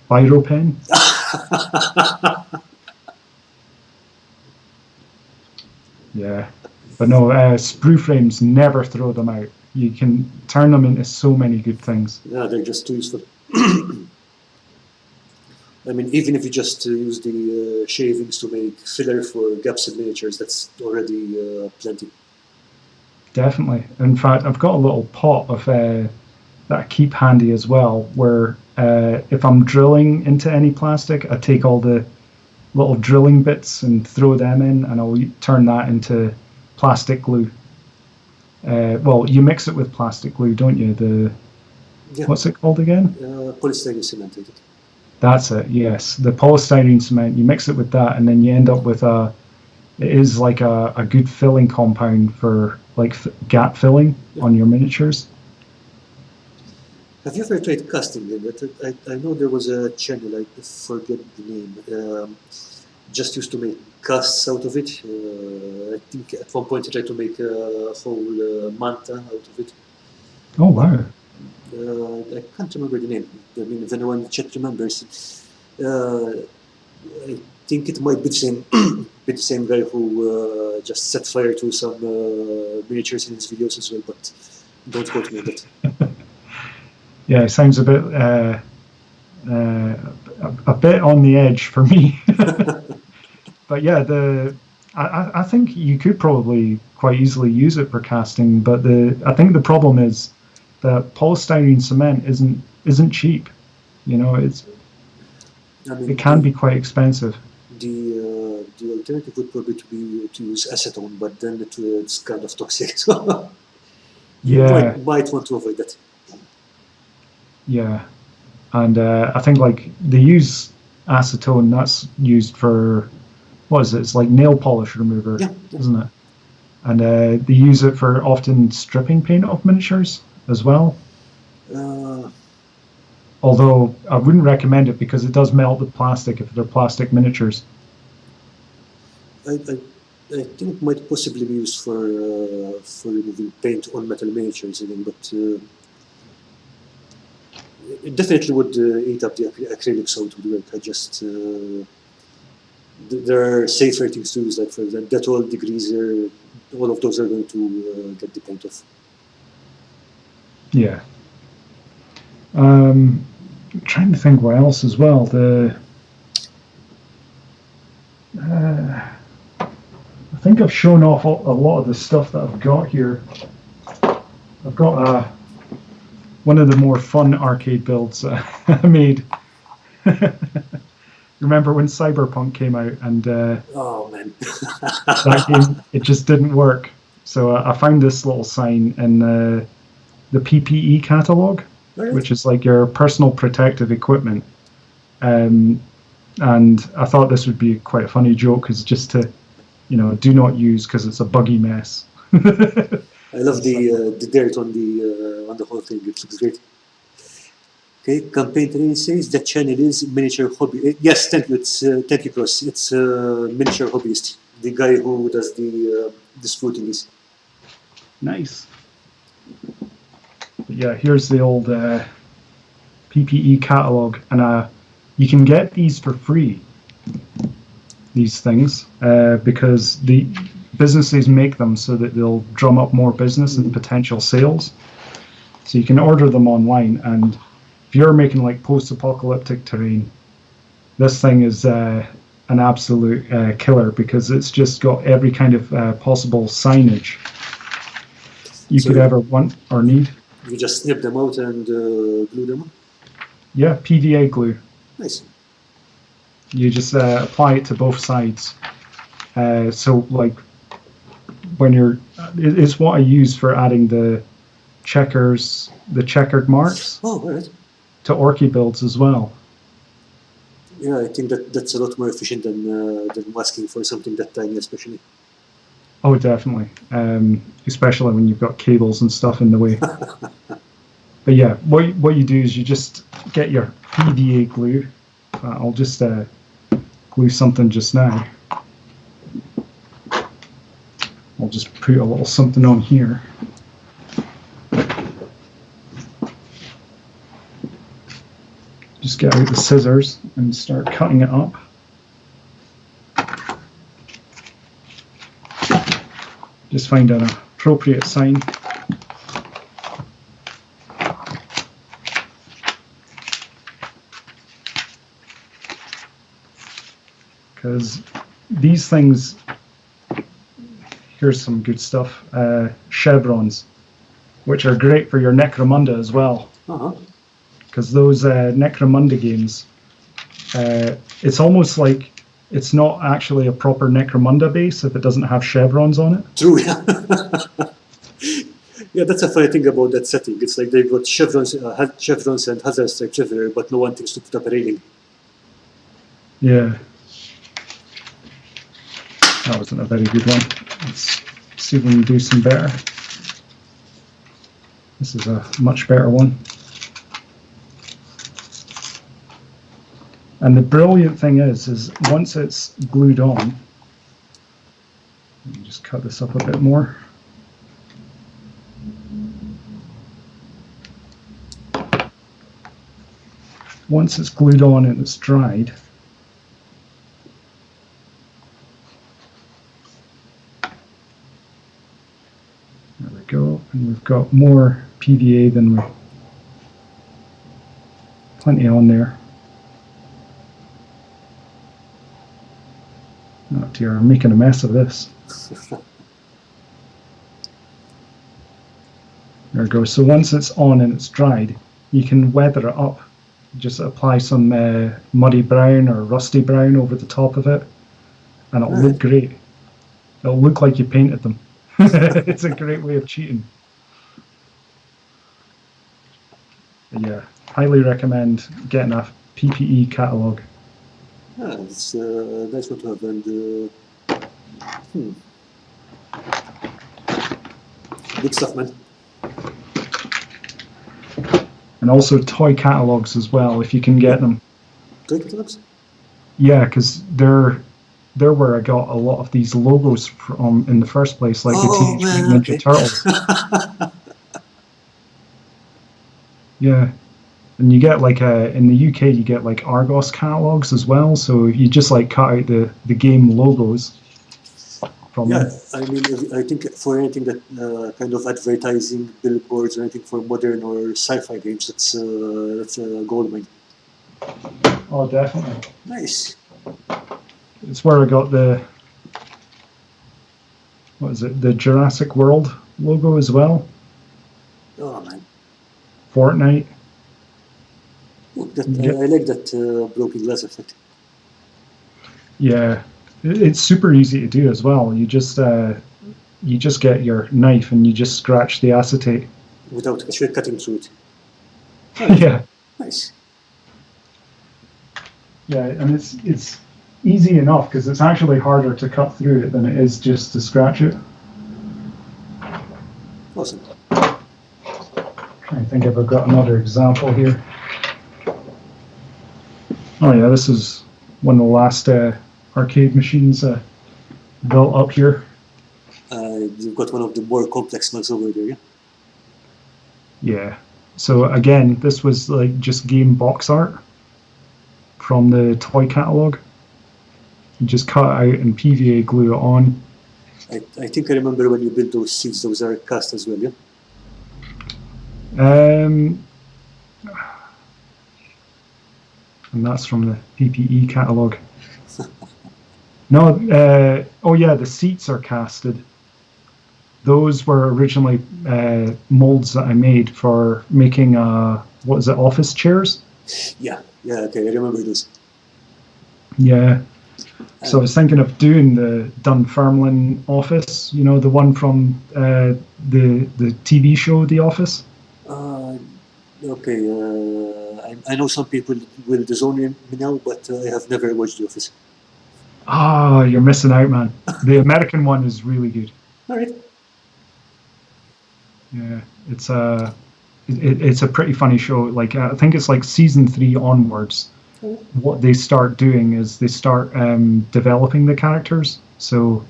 biro pen. Yeah, but no, sprue frames, never throw them out. You can turn them into so many good things. Yeah, they're just too useful. I mean, even if you just use the shavings to make filler for gaps in miniatures, that's already plenty. Definitely. In fact, I've got a little pot of that I keep handy as well, where if I'm drilling into any plastic, I take all the little drilling bits and throw them in, and I'll turn that into plastic glue. Well, you mix it with plastic glue, don't you? What's it called again? Polystyrene cement, I think. That's it, yes. The polystyrene cement, you mix it with that, and then you end up with it is like a good filling compound for like gap filling on your miniatures. Have you ever tried casting it? I know there was a channel, I forget the name, just used to make casts out of it. I think at one point I tried to make a whole manta out of it. Oh wow. I can't remember the name. I mean, if anyone in the chat remembers, I think it might be the same guy who just set fire to some miniatures in his videos as well, but don't quote me on that. Yeah, it sounds a bit on the edge for me. But yeah, I think you could probably quite easily use it for casting, but I think the problem is that polystyrene cement isn't cheap. You know, it can be quite expensive. The alternative would probably be to use acetone, but then it's kind of toxic. So yeah, you might want to avoid that. Yeah, and I think like they use acetone. That's used for what is it? It's like nail polish remover, Yeah. isn't it? And they use it for often stripping paint off miniatures as well. Although I wouldn't recommend it because it does melt the plastic if they're plastic miniatures. I think it might possibly be used for removing paint on metal miniatures again, but it definitely would eat up the acrylic, so it would work. There are safer things to use, like for example, Dettol, degreaser, all of those are going to get the paint off. Yeah. I'm trying to think what else as well. I think I've shown off a lot of the stuff that I've got here. I've got one of the more fun arcade builds I made. Remember when Cyberpunk came out and oh man, that game, it just didn't work. So I found this little sign in the PPE catalog, which is like your personal protective equipment. And I thought this would be quite a funny joke, is just to, do not use because it's a buggy mess. I love the dirt on the whole thing. It looks great. Okay, Campaign Train says the channel is Miniature Hobby. Yes, thank you. Thank you, Cross. It's Miniature Hobbyist, the guy who does the scrutinies. Nice. But yeah, here's the old PPE catalog, and you can get these for free. These things because the businesses make them so that they'll drum up more business and potential sales. So you can order them online, and if you're making like post-apocalyptic terrain, this thing is an absolute killer, because it's just got every kind of possible signage you could ever want or need. You just snip them out and glue them on? Yeah, PVA glue. Nice. You just apply it to both sides. So like when it's what I use for adding the checkered marks. Oh, all right. To Orky builds as well. Yeah, I think that's a lot more efficient than masking for something that tiny, especially. Oh, definitely. Especially when you've got cables and stuff in the way. But yeah, what you do is you just get your PVA glue. I'll just glue something just now. I'll just put a little something on here. Just get out the scissors and start cutting it up. Just find an appropriate sign. Because these things, here's some good stuff, chevrons, which are great for your Necromunda as well. Because those Necromunda games, it's almost like it's not actually a proper Necromunda base if it doesn't have chevrons on it. True, yeah. Yeah, that's a funny thing about that setting. It's like they've got chevrons and hazard stripes everywhere, but no one thinks to put up a railing. Yeah. That wasn't a very good one. Let's see if we can do some better. This is a much better one. And the brilliant thing is once it's glued on, let me just cut this up a bit more. Once it's glued on and it's dried, there we go, and we've got more PVA than plenty on there. Oh dear, I'm making a mess of this. There we go. So once it's on and it's dried, you can weather it up. Just apply some muddy brown or rusty brown over the top of it, and it'll look great. It'll look like you painted them. It's a great way of cheating. But yeah, highly recommend getting a PPE catalogue. Yeah, it's nice one to have. And good stuff, man. And also toy catalogs as well, if you can get them. Toy catalogs? Yeah, because they're where I got a lot of these logos from in the first place, like the Teenage Mutant Ninja Turtles. Yeah, and you get like in the UK you get like Argos catalogs as well. So you just like cut out the game logos from them. I mean, I think for anything that kind of advertising billboards or anything for modern or sci-fi games, that's a gold mine. Oh, definitely. Nice. It's where I got the, what is it, the Jurassic World logo as well. Oh man. Fortnite. Oh, I like that broken glass effect. Yeah, it's super easy to do as well. You just get your knife and you just scratch the acetate without actually cutting through it. Yeah. Nice. Yeah, and it's easy enough because it's actually harder to cut through it than it is just to scratch it. Awesome. I think if I've got another example here. Oh yeah, this is one of the last arcade machines built up here. You've got one of the more complex ones over there, yeah? Yeah. So again, this was like just game box art from the toy catalog. You just cut it out and PVA glue it on. I think I remember when you built those seats, those are cast as well, yeah? And that's from the PPE catalog. No, oh yeah, the seats are casted. Those were originally molds that I made for making, what is it, office chairs? Yeah, okay, I remember those. Yeah. So I was thinking of doing the Dunfermline office, you know, the one from the TV show The Office. Okay, I know some people will disown me now, but I have never watched The Office. Ah, you're missing out, man. The American one is really good. All right. Yeah, it's a pretty funny show. Like I think it's like season 3 onwards. What they start doing is they start developing the characters. So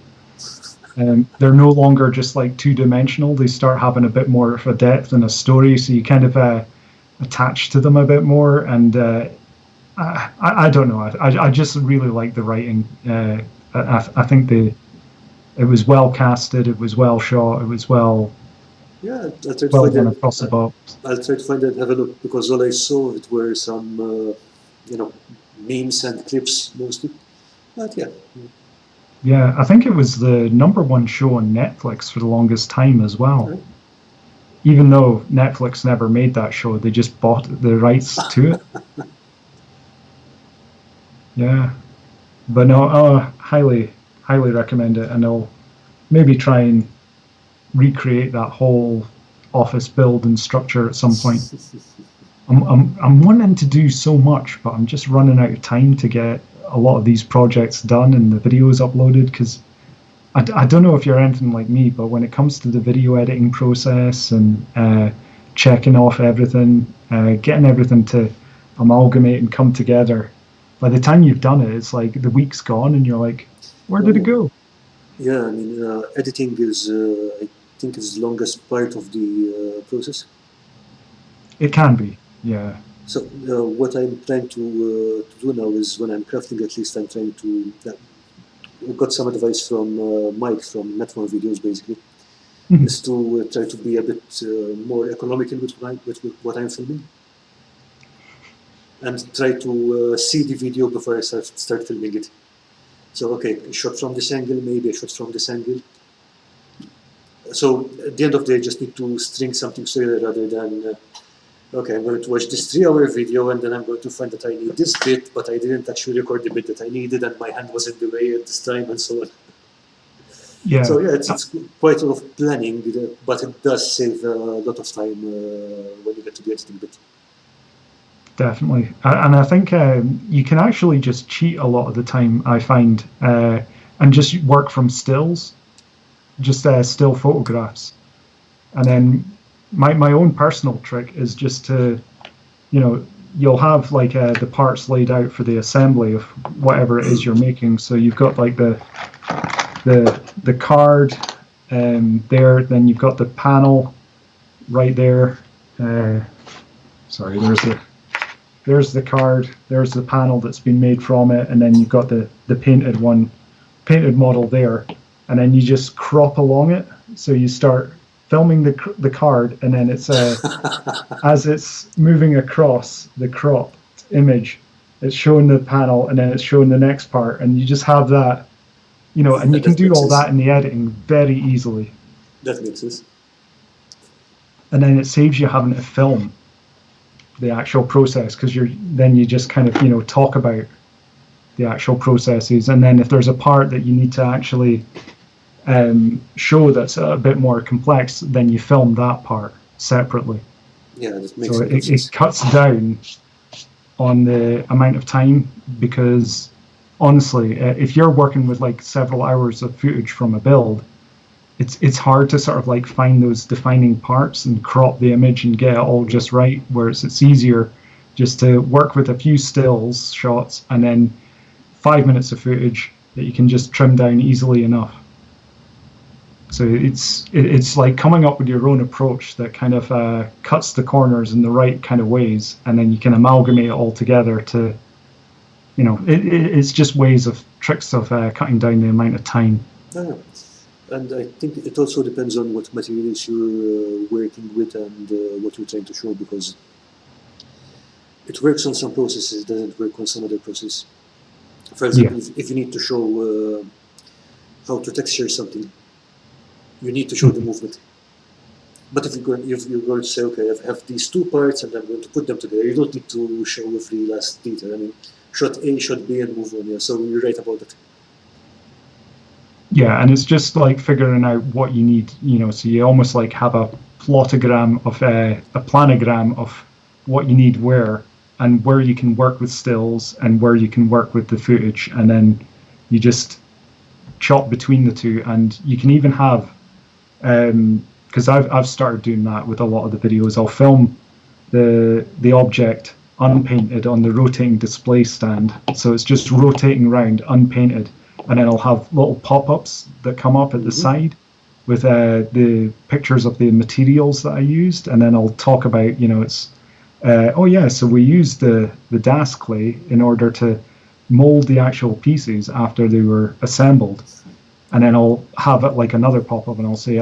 they're no longer just like two-dimensional. They start having a bit more of a depth and a story. So you kind of attach to them a bit more. And I don't know. I just really like the writing. I think it was well casted. It was well shot. It was well. Yeah, I'll try to well find done it. Across the box. I'll try to find it and have a look because all I saw it were some, memes and clips mostly. But yeah. Yeah, I think it was the #1 show on Netflix for the longest time as well. Right. Even though Netflix never made that show, they just bought the rights to it. Yeah, but no, highly recommend it, and I'll maybe try and recreate that whole office build and structure at some point. I'm wanting to do so much, but I'm just running out of time to get a lot of these projects done and the videos uploaded, because I don't know if you're anything like me, but when it comes to the video editing process and checking off everything, getting everything to amalgamate and come together, by the time you've done it, it's like the week's gone and you're like, where did it go? Yeah, I mean, editing is, I think, is the longest part of the process. It can be, yeah. So what I'm trying to do now is when I'm crafting, at least I'm trying to. I got some advice from Mike from Network Videos, basically, is to try to be a bit more economical with what I'm filming, and try to see the video before I start filming it. So okay, a shot from this angle, maybe a shot from this angle. So at the end of the day, I just need to string something together rather than. Okay, I'm going to watch this 3-hour video and then I'm going to find that I need this bit, but I didn't actually record the bit that I needed and my hand was in the way at this time and so on. Yeah. So yeah, it's quite a lot of planning, but it does save a lot of time when you get to the editing bit. Definitely. And I think you can actually just cheat a lot of the time, I find, and just work from stills, just still photographs. And then my own personal trick is just to, you'll have like the parts laid out for the assembly of whatever it is you're making. So you've got like the card there, then you've got the panel right there. Sorry, there's the card, there's the panel that's been made from it, and then you've got the painted model there, and then you just crop along it. So you start filming the card, and then it's as it's moving across the cropped image, it's showing the panel, and then it's showing the next part, and you just have that, and you can do all that in the editing very easily. That makes sense. And then it saves you having to film the actual process, because you just kind of talk about the actual processes, and then if there's a part that you need to actually show that's a bit more complex, then you film that part separately. Yeah, that makes sense. So it cuts down on the amount of time, because honestly, if you're working with like several hours of footage from a build, it's hard to sort of like find those defining parts and crop the image and get it all just right, whereas it's easier just to work with a few stills shots and then 5 minutes of footage that you can just trim down easily enough. So it's like coming up with your own approach that kind of cuts the corners in the right kind of ways, and then you can amalgamate it all together to, it's just tricks of cutting down the amount of time. Yeah. And I think it also depends on what materials you're working with and what you're trying to show, because it works on some processes, it doesn't work on some other processes. For example, if you need to show how to texture something, you need to show the movement. But if you're going to say, okay, I have these two parts and I'm going to put them together, you don't need to show every last detail. I mean, shot A, shot B, and move on. Yeah, so you're right about that. Yeah, and it's just like figuring out what you need, so you almost like have a planogram of what you need where, and where you can work with stills and where you can work with the footage, and then you just chop between the two. And you can even have, because I've started doing that with a lot of the videos, I'll film the object unpainted on the rotating display stand, so it's just rotating around unpainted. And then I'll have little pop-ups that come up at the side with the pictures of the materials that I used, and then I'll talk about, so we used the DAS clay in order to mold the actual pieces after they were assembled, and then I'll have it like another pop-up, and I'll say,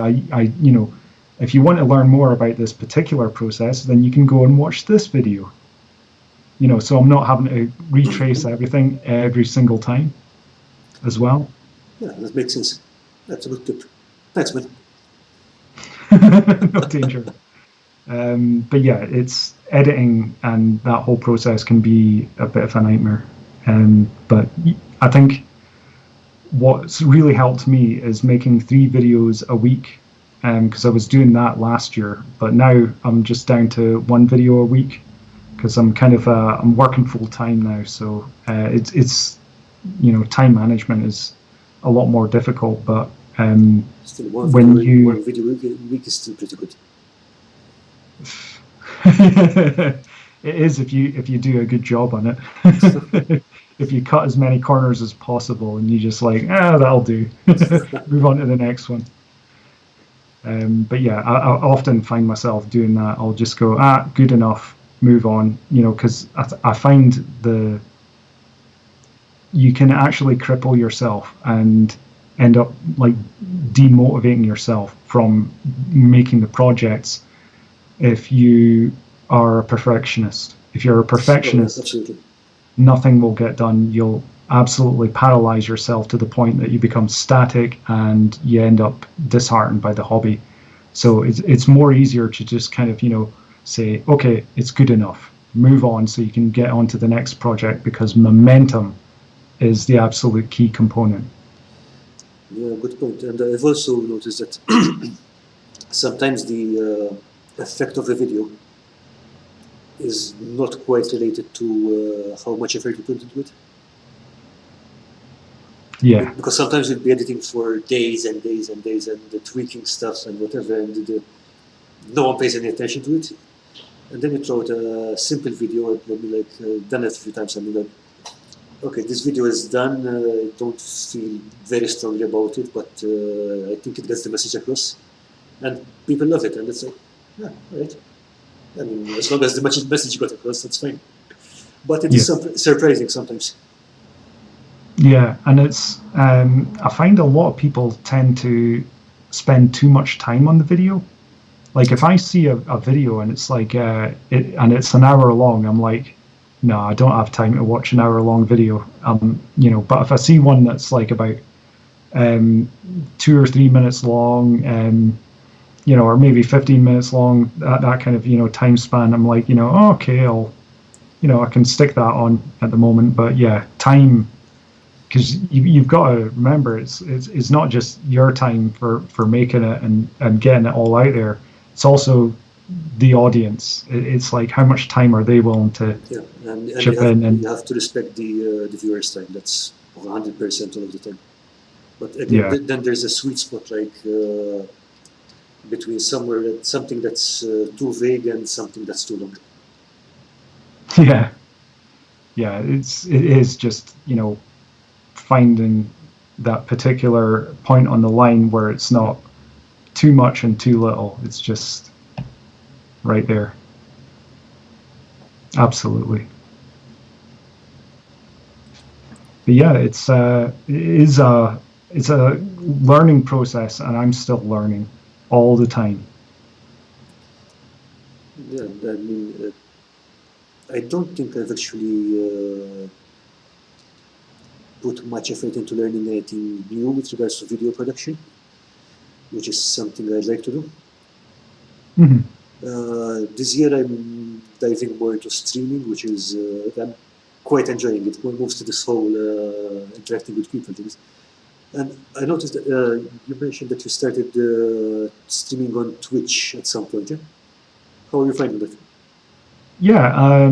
if you want to learn more about this particular process, then you can go and watch this video. So I'm not having to retrace everything every single time as well. Yeah, that makes sense. That's a good tip. Thanks, man. No danger. But yeah, it's editing, and that whole process can be a bit of a nightmare. But I think what's really helped me is making 3 videos a week, because I was doing that last year, but now I'm just down to 1 video a week, because I'm kind of I'm working full time now, so it's time management is a lot more difficult, but still one video a week is still pretty good. It is if you do a good job on it. If you cut as many corners as possible and you just like, that'll do. Move on to the next one. But yeah, I often find myself doing that. I'll just go, good enough, move on, because I find you can actually cripple yourself and end up like demotivating yourself from making the projects if you are a perfectionist. If you're a perfectionist, nothing will get done. You'll absolutely paralyze yourself to the point that you become static and you end up disheartened by the hobby. So it's more easier to just kind of, say, okay, it's good enough, move on, so you can get on to the next project, because momentum is the absolute key component. Yeah, good point. And I've also noticed that sometimes the effect of a video is not quite related to how much effort you put into it. Yeah. Because sometimes you'll be editing for days and days and days and tweaking stuff and whatever, and no one pays any attention to it. And then you throw out a simple video, and maybe like done it a few times, and be like, okay, this video is done. I don't feel very strongly about it, but I think it gets the message across, and people love it, and it's like, yeah, all right. I mean, as long as the message got across, that's fine. But it is surprising sometimes. Yeah, and it's I find a lot of people tend to spend too much time on the video. Like if I see a video and it's like and it's an hour long, I'm like, no, I don't have time to watch an hour long video. You know, but if I see one that's like about 2 or 3 minutes long, you know, or maybe 15 minutes long, that kind of, you know, time span, I'm like, you know, oh, okay, I can stick that on at the moment. But yeah, time, because you've got to remember, it's not just your time for making it and getting it all out there. It's also the audience. It's like how much time are they willing to chip in, and you have to respect the viewer's time. That's 100% all of the time. But again, then there's a sweet spot, like between something that's too vague and something that's too long. Yeah, it is just, you know, finding that particular point on the line where it's not too much and too little. It's just right there. Absolutely. But yeah, it's a learning process, and I'm still learning all the time. Yeah, I mean, I don't think I've actually put much effort into learning anything new with regards to video production, which is something I'd like to do. Mm-hmm. This year I'm diving more into streaming, which is I'm quite enjoying it. It moves to this whole interacting with people things. And I noticed that you mentioned that you started streaming on Twitch at some point. Yeah? How are you finding that? Yeah,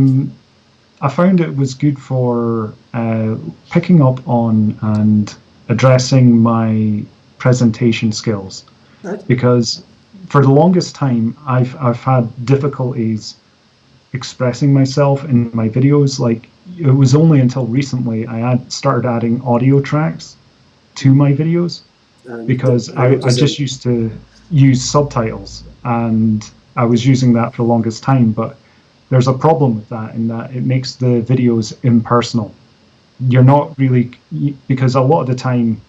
I found it was good for picking up on and addressing my presentation skills. Right. Because for the longest time, I've had difficulties expressing myself in my videos. Like, it was only until recently I had started adding audio tracks to my videos, because I just used to use subtitles, and I was using that for the longest time. But there's a problem with that, in that it makes the videos impersonal. You're not really, because a lot of the time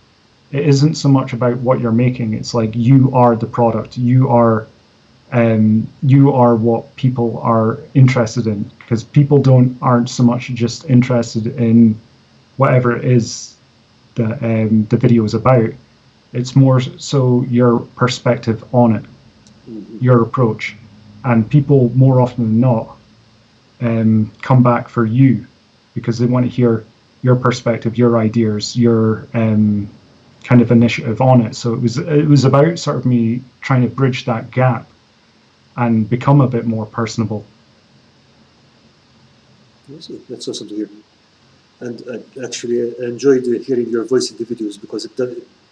it isn't so much about what you're making. It's like you are the product. You are what people are interested in, because people aren't so much just interested in whatever it is that the video is about. It's more so your perspective on it, your approach, and people more often than not come back for you because they want to hear your perspective, your ideas, your kind of initiative on it. So it was about sort of me trying to bridge that gap and become a bit more personable. That's awesome to hear. And actually, I enjoyed hearing your voice in the videos, because it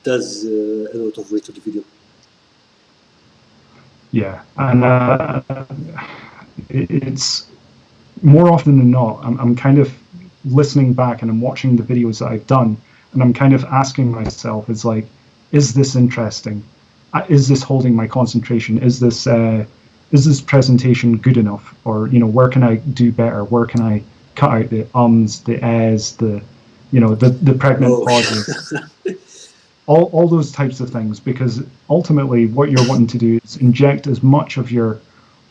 does a lot of weight to the video. Yeah, and it's more often than not, I'm kind of listening back and I'm watching the videos that I've done, and I'm kind of asking myself, it's like, is this interesting? Is this holding my concentration? Is this presentation good enough? Or, you know, where can I do better? Where can I cut out the ums, the as, the pregnant pauses? All those types of things, because ultimately what you're wanting to do is inject as much of your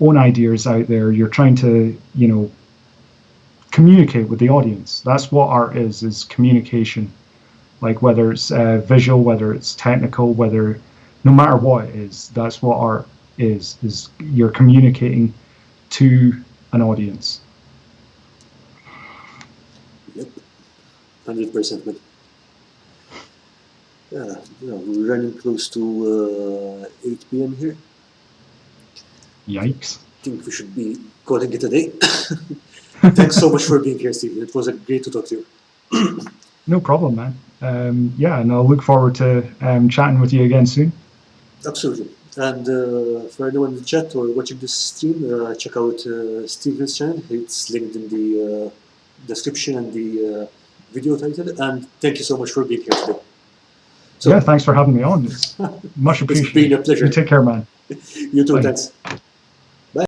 own ideas out there. You're trying to, you know, communicate with the audience. That's what art is communication. Like, whether it's visual, whether it's technical, no matter what it is, that's what art is you're communicating to an audience. Yep, 100%, man. Yeah, we're running close to 8 p.m. here. Yikes. think we should be calling it a day. Thanks so much for being here, Stephen. It was great to talk to you. No problem, man. Yeah, and I'll look forward to chatting with you again soon. Absolutely. And for anyone in the chat or watching this stream, check out Stephen's channel. It's linked in the description and the video title. And thank you so much for being here today. So, yeah, thanks for having me on. It's much appreciated. It's been a pleasure. You take care, man. You too, Bye. thanks.